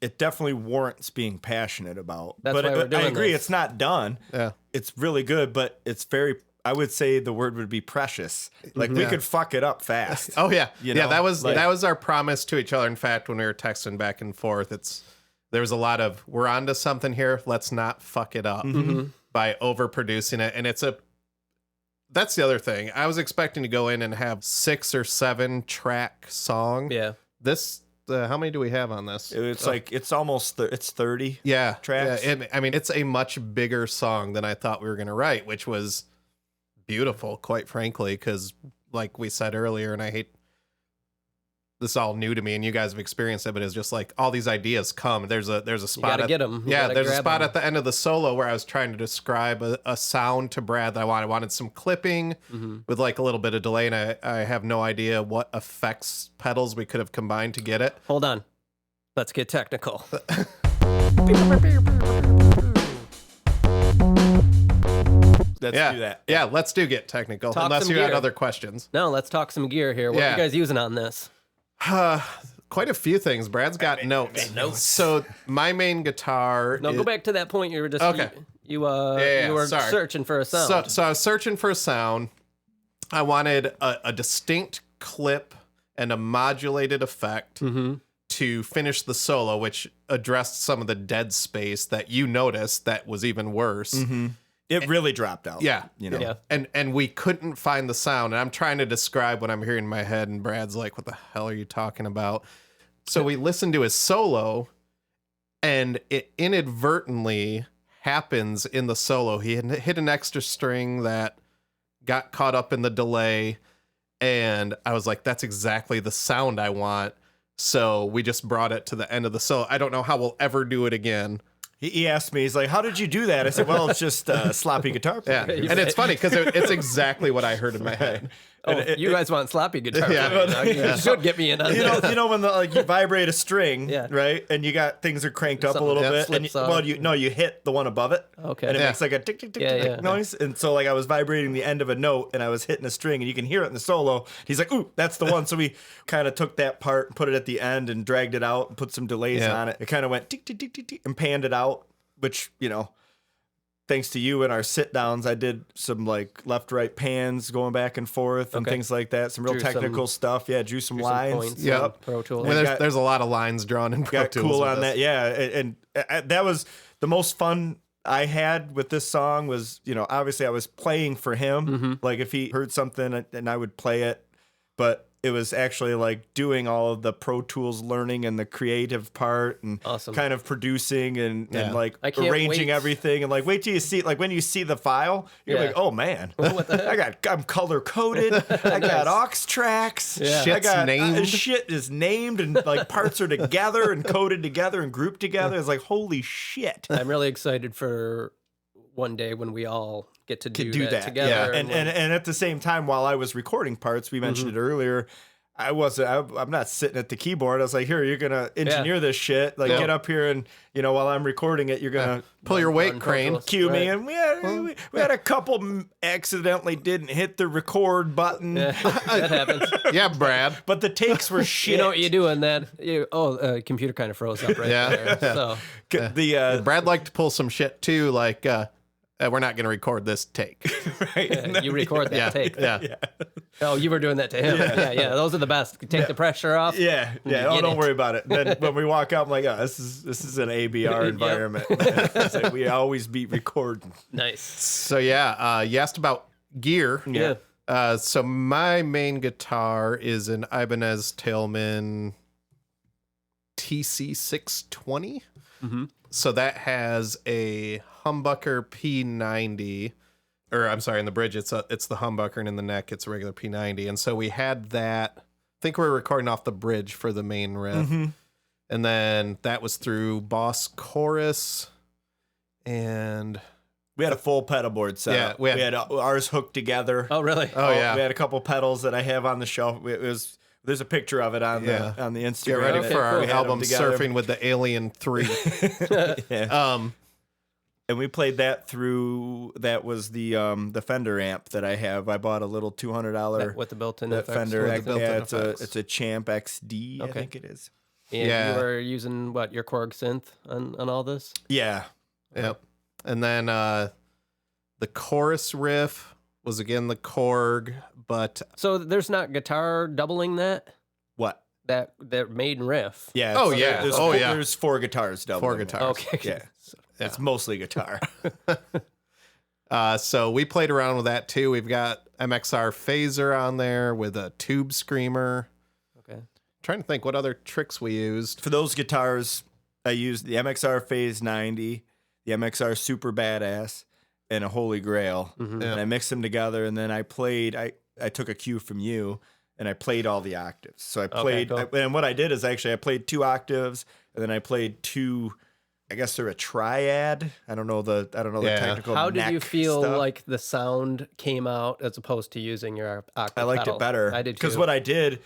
it definitely warrants being passionate about. That's but why we're I doing agree, this. it's not done. Yeah. It's really good, but it's very. I would say the word would be precious. Like we could fuck it up fast. Oh yeah, You yeah. know, That was like- that was our promise to each other. In fact, when we were texting back and forth, there was a lot of we're onto something here. Let's not fuck it up by overproducing it. And that's the other thing. I was expecting to go in and have 6 or 7 track song. Yeah. This how many do we have on this? It's like it's almost it's 30. Yeah, tracks. Yeah, I mean, it's a much bigger song than I thought we were going to write, which was beautiful, quite frankly, because like we said earlier, and I hate this is all new to me, and you guys have experienced it, but it's just like all these ideas come. There's a You spot. gotta get 'em. You Yeah, gotta there's a grab spot 'em. at the end of the solo where I was trying to describe a sound to Brad that I wanted. I wanted some clipping with like a little bit of delay, and I have no idea what effects pedals we could have combined to get it. Hold on. Let's get technical. Let's do that. Yeah, let's do get technical. Talk unless some you had gear. other questions. No, let's talk some gear here. What are Yeah. you guys using on this? Quite a few things. Brad's got notes. So my main guitar. No, go back to that point you were just Okay. you yeah, were sorry. searching for a sound. So I was searching for a sound. I wanted a distinct clip and a modulated effect to finish the solo, which addressed some of the dead space that you noticed that was even worse. It really dropped out. Yeah. You know. Yeah. And we couldn't find the sound. And I'm trying to describe what I'm hearing in my head. And Brad's like, what the hell are you talking about? So we listened to his solo, and it inadvertently happens in the solo. He had hit an extra string that got caught up in the delay. And I was like, that's exactly the sound I want. So we just brought it to the end of the solo. I don't know how we'll ever do it again. He asked me, he's like, how did you do that? I said, well, it's just sloppy guitar Yeah. playing. And it's funny because it's exactly what I heard in my head. Oh, you guys want sloppy guitar? Yeah. playing, huh? You should get me in on this. You know when you vibrate a string, Yeah. right? And you got things are cranked up a Something little that bit, and slips off. you hit the one above it, Okay. and it Yeah. makes like a tick tick tick Yeah, tick yeah. noise. And so like I was vibrating the end of a note, and I was hitting a string, and you can hear it in the solo. He's like, "Ooh, that's the one." So we kind of took that part, and put it at the end, and dragged it out, and put some delays Yeah. on it. It kind of went tick tick tick tick tick, and panned it out, which thanks to you and our sit downs, I did some like left right pans going back and forth and Okay. things like that. Some real Drew some- technical stuff. Yeah, drew some Some lines. points Yep. on Pro Tools. I mean, got- there's a lot of lines drawn in Pro Got Tools cool with on this. that. Yeah, and that was the most fun I had with this song. Was obviously I was playing for him. Like if he heard something and I would play it, but it was actually like doing all of the Pro Tools learning and the creative part and Awesome. kind of producing and like I can't arranging wait. everything and like wait till you see like when you see the file, you're Yeah. like, oh man, What the heck? I'm color coded. I got aux tracks. Yeah. I Shit's got named. shit is named and like parts are together and coded together and grouped together. It's like holy shit. I'm really excited for one day when we all get to do, Do that together. Yeah. And at the same time, while I was recording parts, we mentioned it earlier. I'm not sitting at the keyboard. I was like, here, you're gonna engineer this shit. Like, Yeah. get up here and while I'm recording it, you're gonna Pull your weight Run crane. Pro Tools. cue me. Right. And we had a couple accidentally didn't hit the record button, Yeah, that happens. Yeah, Brad. but the takes were shit. You know what you do in that? Computer kind of froze up right Yeah. there. So The Brad liked to pull some shit too, like we're not gonna record this take. yeah, you record that Yeah, take. yeah. Oh, you were doing that to him. Yeah. Those are the best. Take the pressure off. Yeah. Oh, get don't it. worry about it. Then when we walk out, I'm like, oh, this is an ABR environment. It's like we always be recording. Nice. So yeah, you asked about gear. Yeah. So my main guitar is an Ibanez Tailman TC620. So that has a humbucker P90, or I'm sorry, in the bridge it's the humbucker, and in the neck it's a regular P90. And so we had that. I think we were recording off the bridge for the main riff, and then that was through Boss Chorus, and We had a full pedal board set. Yeah, up. we We had- had ours hooked together. Oh, really? oh yeah, We had a couple pedals that I have on the shelf. There's a picture of it on Yeah. the Instagram. get ready Okay, for our cool. album We had 'em together. Surfing with the Alien 3. Yeah. And we played that through. That was the Fender amp that I have. I bought a little $200 With the built-in that effects. Fender. with the built-in Yeah, effects. it's a Champ XD. I Okay. think it is. And Yeah. you were using what, your Korg synth on all this? Yeah. Yep. And then the chorus riff was again the Korg, but So there's not guitar doubling that What? main riff. Yeah. Oh, so yeah. There's Oh, four, yeah. There's 4 guitars double. Four guitars. Okay. Yeah. Yeah. It's mostly guitar. so we played around with that too. We've got MXR phaser on there with a tube screamer. Okay. Trying to think what other tricks we used. For those guitars, I used the MXR Phase 90, the MXR Super Badass, and a Holy Grail. Mhm. Yeah. And I mixed them together, and then I played. I took a cue from you, and I played all the octaves. So I played, cool. and what I did is actually I played 2 octaves, and then I played 2. I guess they're a triad. I don't know the Yeah. technical. How did you neck feel stuff. like the sound came out as opposed to using your octave I liked pedal? it better. I did Because too. what I did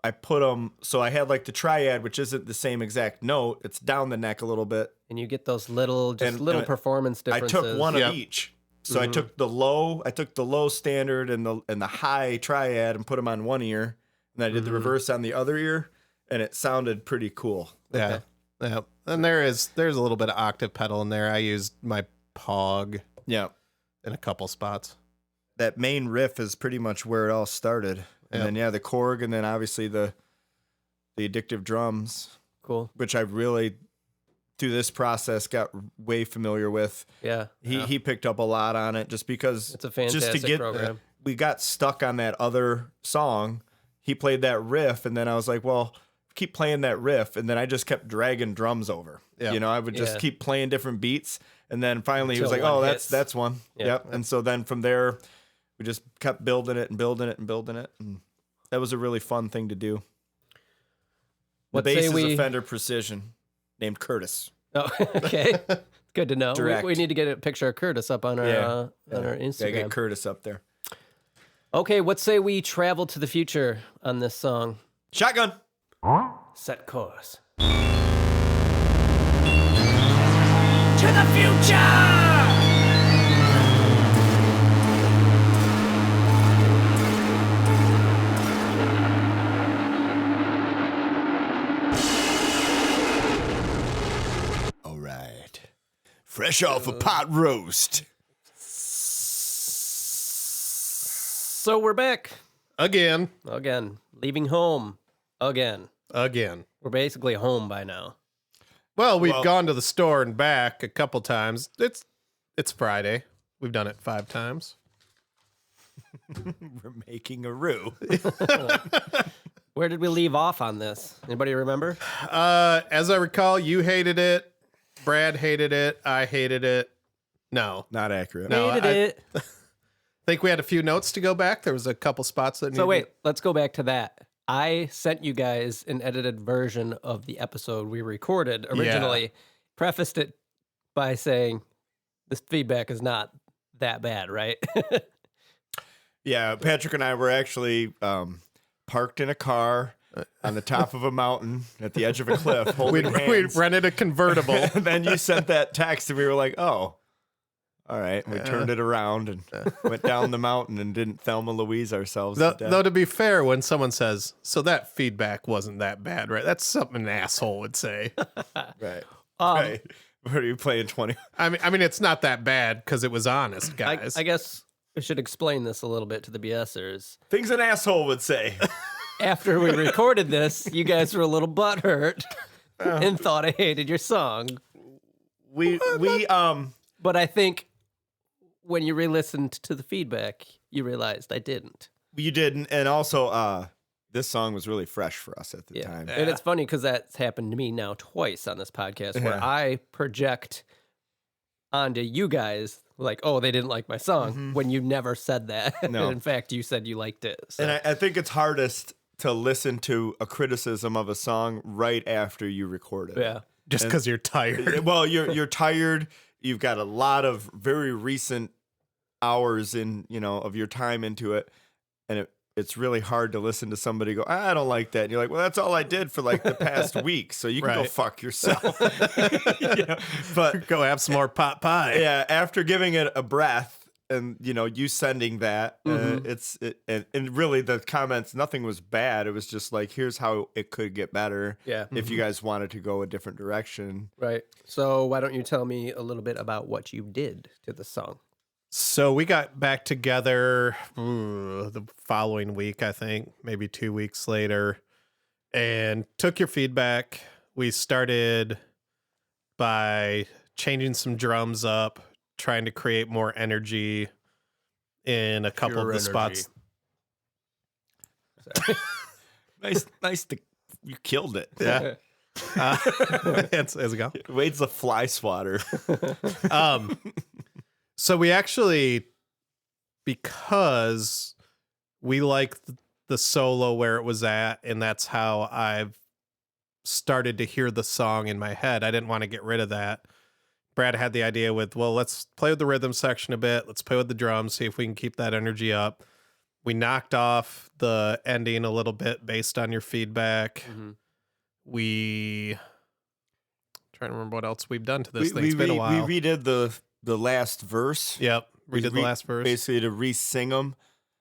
I put them, so I had like the triad, which isn't the same exact note. It's down the neck a little bit. And you get those little performance differences. I took one of each. So I took the low standard and the high triad and put them on one ear. And I did the reverse on the other ear, and it sounded pretty cool. Yeah. Okay. Yeah. And there's a little bit of octave pedal in there. I used my Pog in a couple spots. That main riff is pretty much where it all started. And then the Korg, and then obviously the addictive drums. Cool. Which I really through this process got way familiar with. Yeah. He picked up a lot on it just because it's a fantastic program. We got stuck on that other song. He played that riff, and then I was like, well, keep playing that riff, and then I just kept dragging drums over. Yeah. You know, I would just keep playing different beats, and then finally he was like, oh, that's one. Yep. And so then from there we just kept building it and building it and building it. And that was a really fun thing to do. The bass is a Fender Precision named Curtis. Oh, okay. Good to know. We need to get a picture of Curtis up on our Instagram. Yeah, get Curtis up there. Okay, what say we travel to the future on this song? Shotgun. Set course. To the future! Fresh off a pot roast. So we're back. Again. Leaving home. Again. We're basically home by now. Well, we've gone to the store and back a couple times. It's Friday. We've done it 5 times. We're making a roux. Where did we leave off on this? Anybody remember? As I recall, you hated it. Brad hated it. I hated it. No. Not accurate. No, hated it. I think we had a few notes to go back. There was a couple spots that needed... So wait, let's go back to that. I sent you guys an edited version of the episode we recorded originally. Prefaced it by saying this feedback is not that bad, right? Yeah, Patrick and I were actually parked in a car on the top of a mountain at the edge of a cliff holding hands. We rented a convertible. And then you sent that text and we were like, oh, all right. And we turned it around and went down the mountain and didn't Thelma Louise ourselves. Though to be fair, when someone says, so that feedback wasn't that bad, right? That's something an asshole would say. Right. Right. What are you playing 20? I mean, it's not that bad because it was honest, guys. I guess I should explain this a little bit to the BSers. Things an asshole would say. After we recorded this, you guys were a little butthurt and thought I hated your song. But I think when you re-listened to the feedback, you realized I didn't. You didn't, and also this song was really fresh for us at the time. And it's funny because that's happened to me now twice on this podcast where I project onto you guys like, oh, they didn't like my song when you never said that. No. And in fact, you said you liked it. So. And I think it's hardest to listen to a criticism of a song right after you record it. Yeah. Just because you're tired. Well, you're tired. You've got a lot of very recent hours of your time into it. And it's really hard to listen to somebody go, I don't like that. And you're like, well, that's all I did for like the past week. So you can go fuck yourself. But go have some more pot pie. Yeah. After giving it a breath and, you sending that, and really the comments, nothing was bad. It was just like, here's how it could get better. Yeah. If you guys wanted to go a different direction. Right. So why don't you tell me a little bit about what you did to the song? So we got back together the following week, I think, maybe 2 weeks later, and took your feedback. We started by changing some drums up, trying to create more energy in a couple of the spots. Nice. You killed it. Yeah. As it go. Wade's a fly swatter. So we actually, because we liked the solo where it was at, and that's how I've started to hear the song in my head. I didn't want to get rid of that. Brad had the idea with, well, let's play with the rhythm section a bit. Let's play with the drums, see if we can keep that energy up. We knocked off the ending a little bit based on your feedback. Mm-hmm. We trying to remember what else we've done to this thing. It's been a while. We redid the last verse. Yep, we did the last verse. Basically to re-sing them.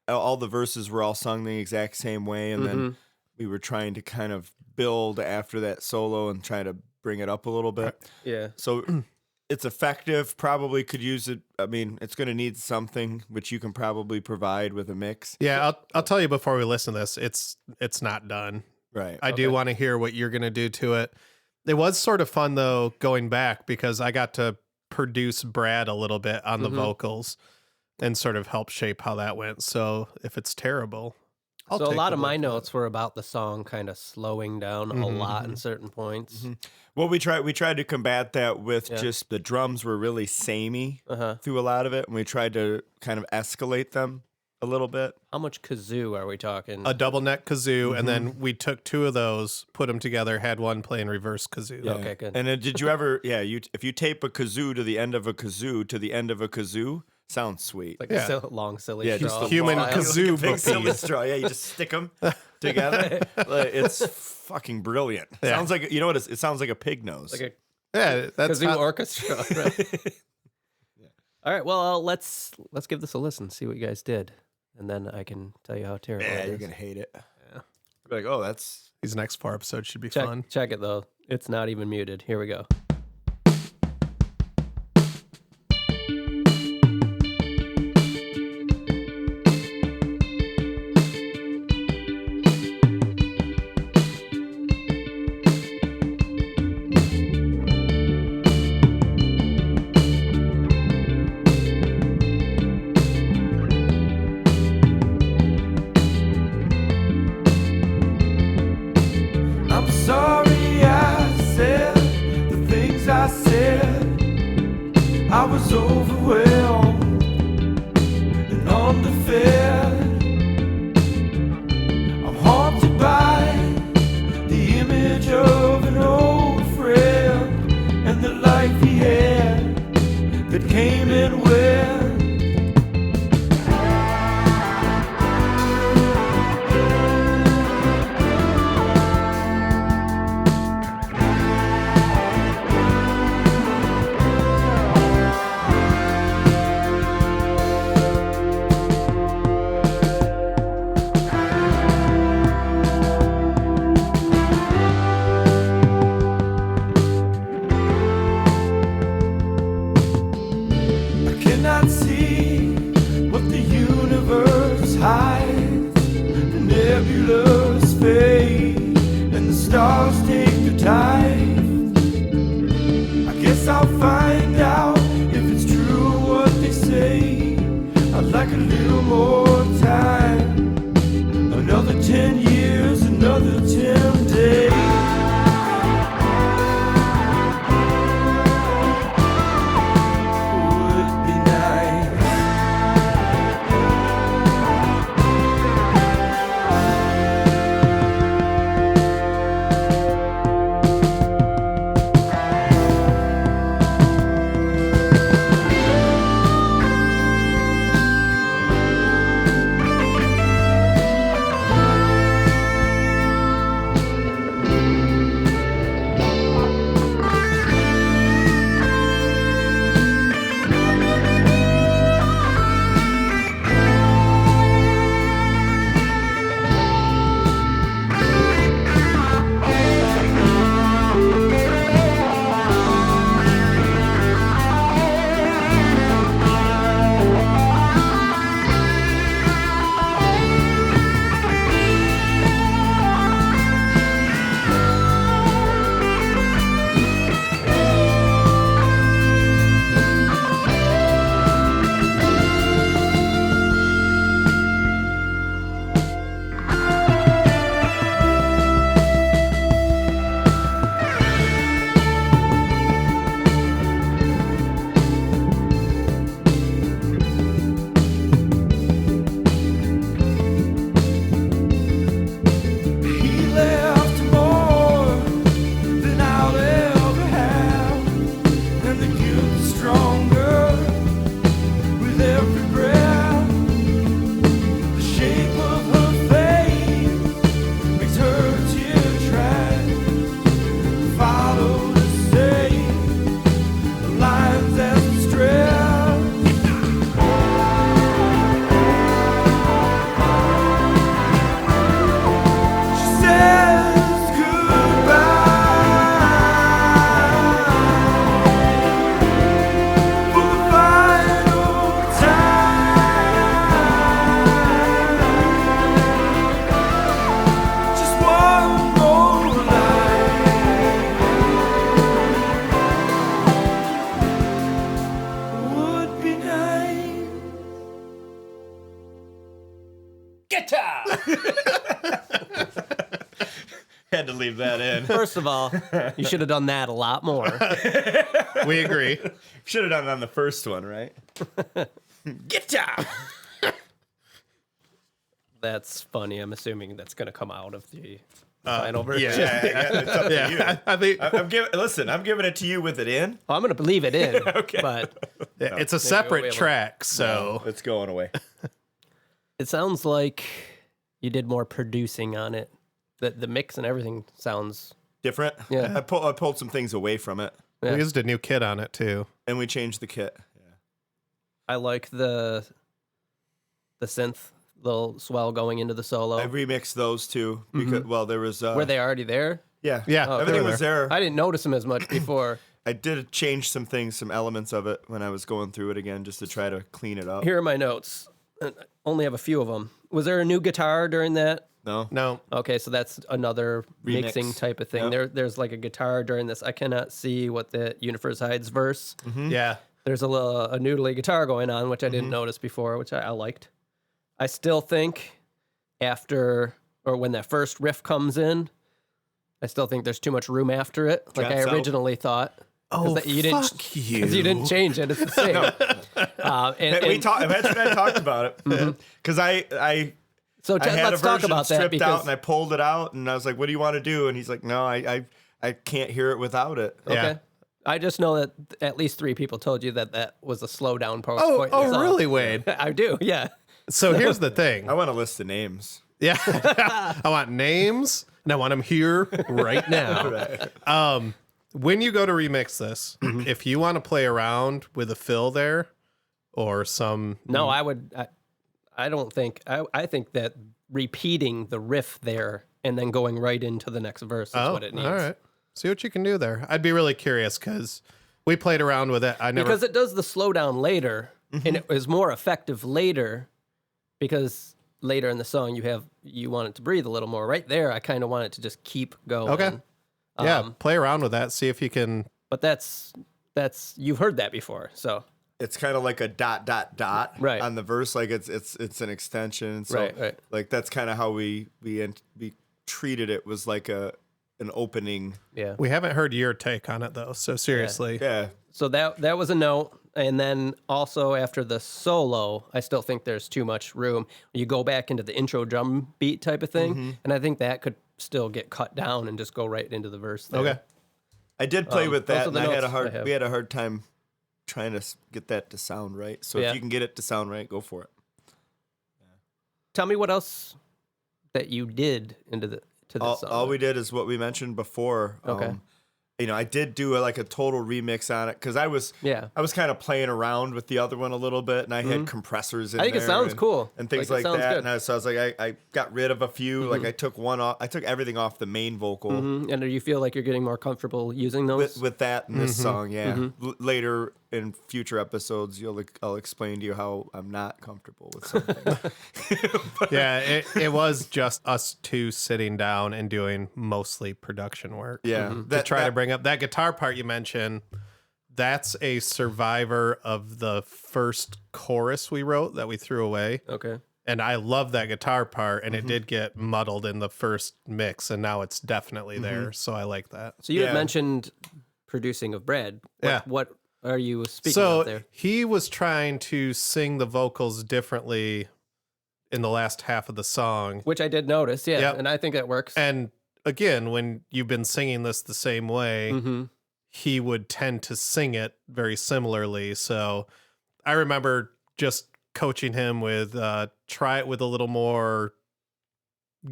All the verses were all sung the exact same way, and then we were trying to kind of build after that solo and try to bring it up a little bit. Yeah. So it's effective. Probably could use it. I mean, it's going to need something which you can probably provide with a mix. Yeah, I'll tell you before we listen to this. It's not done. Right. I do want to hear what you're going to do to it. It was sort of fun though going back because I got to produce Brad a little bit on the vocals and sort of help shape how that went. So if it's terrible, I'll So a take lot the of my blame for notes were about the song kind of slowing down a lot in certain points. Well, we tried to combat that with just the drums were really samey through a lot of it, and we tried to kind of escalate them a little bit. How much kazoo are we talking? a double neck kazoo, and then we took two of those, put them together, had one playing reverse kazoo. Yeah. Okay, good. And then did you ever? Yeah, if you tape a kazoo to the end of a kazoo to the end of a kazoo, sounds sweet. Like Yeah. a long, silly Yeah, straw. just human Like a kazoo big silly piece. straw. Yeah, you just stick them together. Like, it's fucking brilliant. Yeah. Sounds like it sounds like a pig nose. Like a Yeah, that's kazoo how, orchestra. Right? All right, well, let's give this a listen, see what you guys did, and then I can tell you how terrible yeah, it you're is. gonna hate it. Yeah. Be like, oh, that's these next 4 episodes should be fun. Check it, though. It's not even muted. Here we go. I'm sorry I said the things Had to leave that in. First of all, you should have done that a lot more. We agree. Should have done it on the first one, right? Guitar. That's funny. I'm assuming that's going to come out of the final version. Yeah, it's up to you. I think I'm giving it to you with it in. I'm going to believe it in. Okay. But it's a we'll be separate able- track, so It's going away. it sounds like you did more producing on it. The mix and everything sounds... Different. Yeah. I pulled some things away from it, Yeah. we used a new kit on it too. and we changed the kit. I like the synth little swell going into the solo. I remixed those two because there was Were they already there? yeah Yeah, everything they were was there. I didn't notice them as much before. I did change some things, some elements of it when I was going through it again, just to try to clean it up. Here are my notes. I only have a few of them. Was there a new guitar during that? No, Okay, so that's another Remix. mixing type of thing. Yep. There's like a guitar during this. I cannot see what the Universe Hides verse. Yeah. There's a noodly guitar going on, which I didn't notice before, which I liked. I still think when that first riff comes in, I still think there's too much room after it, like I Drops out. originally thought. Oh, Fuck you! Because you didn't change it. It's the same. Imagine I talked about it because I So had a let's talk version about that stripped out because and I pulled it out and I was like, "What do you want to do?" And he's like, "No, I can't hear it without it." okay. Yeah. I just know that at least 3 people told you that was a slowdown point. Oh, in the song. really, Wade? I do. Yeah. So here's the thing. I want a list of names. Yeah. I want names and I want them here right now. When you go to remix this, if you want to play around with a fill there or some. No, I would. I don't think. I think that repeating the riff there and then going right into the next verse is what it needs. All right. See what you can do there. I'd be really curious because we played around with it. Because it does the slowdown later, and it is more effective later because later in the song you want it to breathe a little more. Right there, I kind of want it to just keep going. Okay. Yeah, play around with that. See if you can. But that's you've heard that before, so It's kind of like a ... Right. on the verse, like it's an extension. So Right. like that's kind of how we treated it, was like an opening. yeah. We haven't heard your take on it though. So seriously. Yeah. So that was a note. And then also after the solo, I still think there's too much room. You go back into the intro drum beat type of thing, and I think that could still get cut down and just go right into the verse there. Okay. I did play with those that, are the and notes I have. we had a hard time trying to get that to sound right. So Yeah. if you can get it to sound right, go for it. Tell me what else that you did to this song. All we did is what we mentioned before. Okay. I did do a total remix on it because I was kind of playing around with the other one a little bit, and I had compressors in there. I think it sounds cool. and things Like, like it sounds that. good. And so I was like, I got rid of a few. Like I took one off. I took everything off the main vocal. And do you feel like you're getting more comfortable using those? With that in this song, yeah. Later in future episodes, I'll explain to you how I'm not comfortable with something. Yeah, it was just us two sitting down and doing mostly production work. Yeah, To try to bring up that guitar part you mentioned. That's a survivor of the first chorus we wrote that we threw away. Okay. And I love that guitar part, and it did get muddled in the first mix, and now it's definitely there. So I like that. So you had Yeah. mentioned producing of Brad. Yeah. What are you speaking So of there? he was trying to sing the vocals differently in the last half of the song. Which I did notice, yeah. Yep. And I think that works. And again, when you've been singing this the same way, Mm-hmm. he would tend to sing it very similarly. So I remember just coaching him with try it with a little more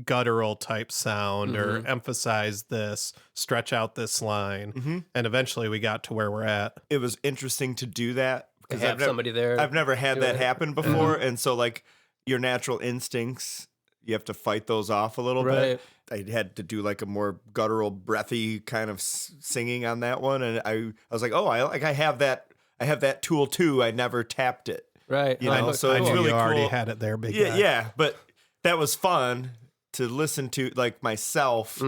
guttural type sound or emphasize this, stretch out this line. And eventually we got to where we're at. It was interesting to do that To because have somebody there. I've never had doing that it. happen before, and so your natural instincts, you have to fight those off a little bit. I had to do a more guttural, breathy kind of singing on that one, and I was like, oh, I have that tool too. I never tapped it. Right. You know, so I it's knew really you already cool. had it there, big Yeah, guy. yeah, but that was fun to listen to, myself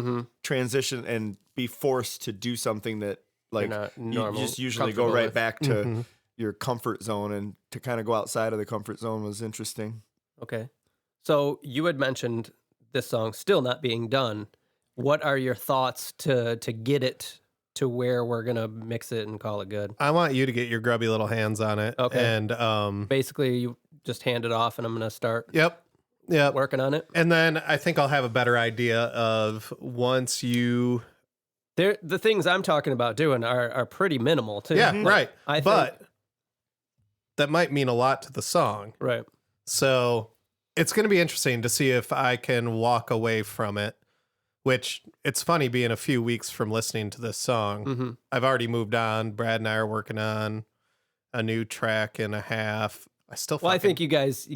transition and be forced to do something that not you normal, just usually go comfortable right with. back to your comfort zone, and to kind of go outside of the comfort zone was interesting. Okay. So you had mentioned this song still not being done. what are your thoughts to get it to where we're gonna mix it and call it good? I want you to get your grubby little hands on it. Okay. And Basically, you just hand it off, and I'm gonna start yep. working on it. And then I think I'll have a better idea of once you. The things I'm talking about doing are pretty minimal too. Yeah, right. But that might mean a lot to the song. right. So it's going to be interesting to see if I can walk away from it, which it's funny being a few weeks from listening to this song. Mm-hmm. I've already moved on. Brad and I are working on a new track and a half. I think you guys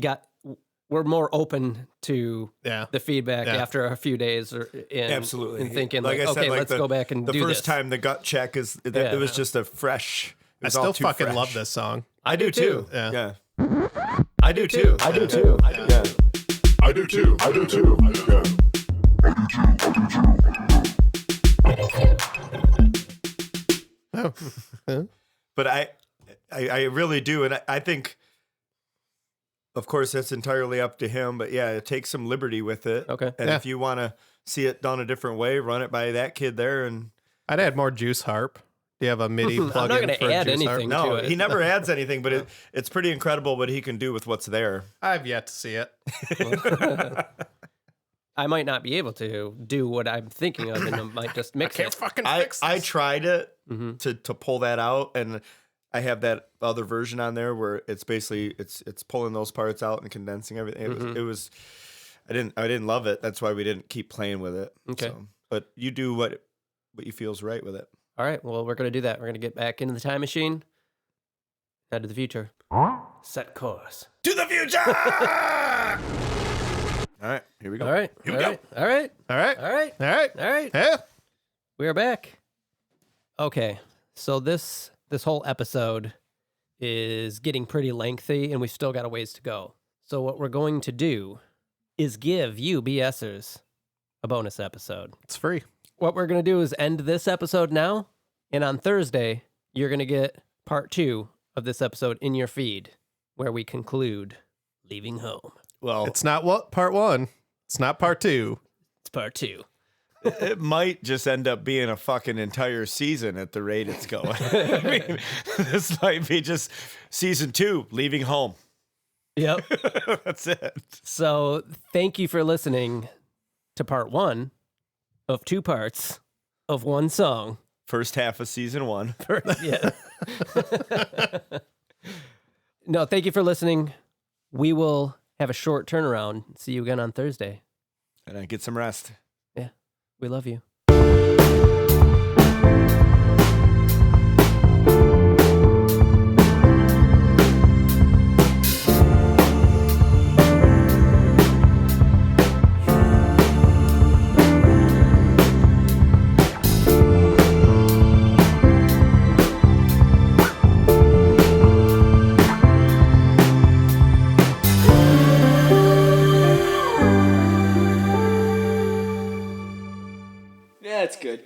we're more open to the feedback after a few days Absolutely. and thinking Like I said, okay, like let's go back and the do first this. time the gut check it was just a fresh. I still fucking love this song. I do too. Yeah. I do too. I do too. Yeah. I do too. I do too. Yeah. But I really do, and I think, of course, that's entirely up to him. But yeah, take some liberty with it. Okay. And if you want to see it done a different way, run it by that kid there. And I'd add more juice harp. Do you have a MIDI plug-in I'm not going for to add juice anything harp? to no, it. he never adds anything, but it's pretty incredible what he can do with what's there. I've yet to see it. I might not be able to do what I'm thinking of, and I might just mix Can't it. fucking I fix this. I tried it Mhm. to pull that out, and I have that other version on there where it's basically it's pulling those parts out and condensing everything. It was I didn't love it. That's why we didn't keep playing with it. Okay. So, but you do what you feel's right with it. All right, well, we're going to do that. We're going to get back into the time machine, head to the future. Set course. To the future. All right, here we go. All right. Here all we right. All right. All right. All right. All right. All right. Yeah. We are back. Okay, so this whole episode is getting pretty lengthy, and we've still got a ways to go. So what we're going to do is give you BSers a bonus episode. It's free. What we're going to do is end this episode now, and on Thursday, you're going to get part 2 of this episode in your feed, where we conclude Leaving Home. Well, It's not part 1. It's not part 2. It's part 2. it might just end up being a fucking entire season at the rate it's going. I mean, this might be just season 2, Leaving Home. Yep. That's it. So thank you for listening to part 1 of 2 parts of one song. First half of season 1. Yeah. No, thank you for listening. We will have a short turnaround. See you again on Thursday. And I get some rest. Yeah. We love you. Yeah, it's good.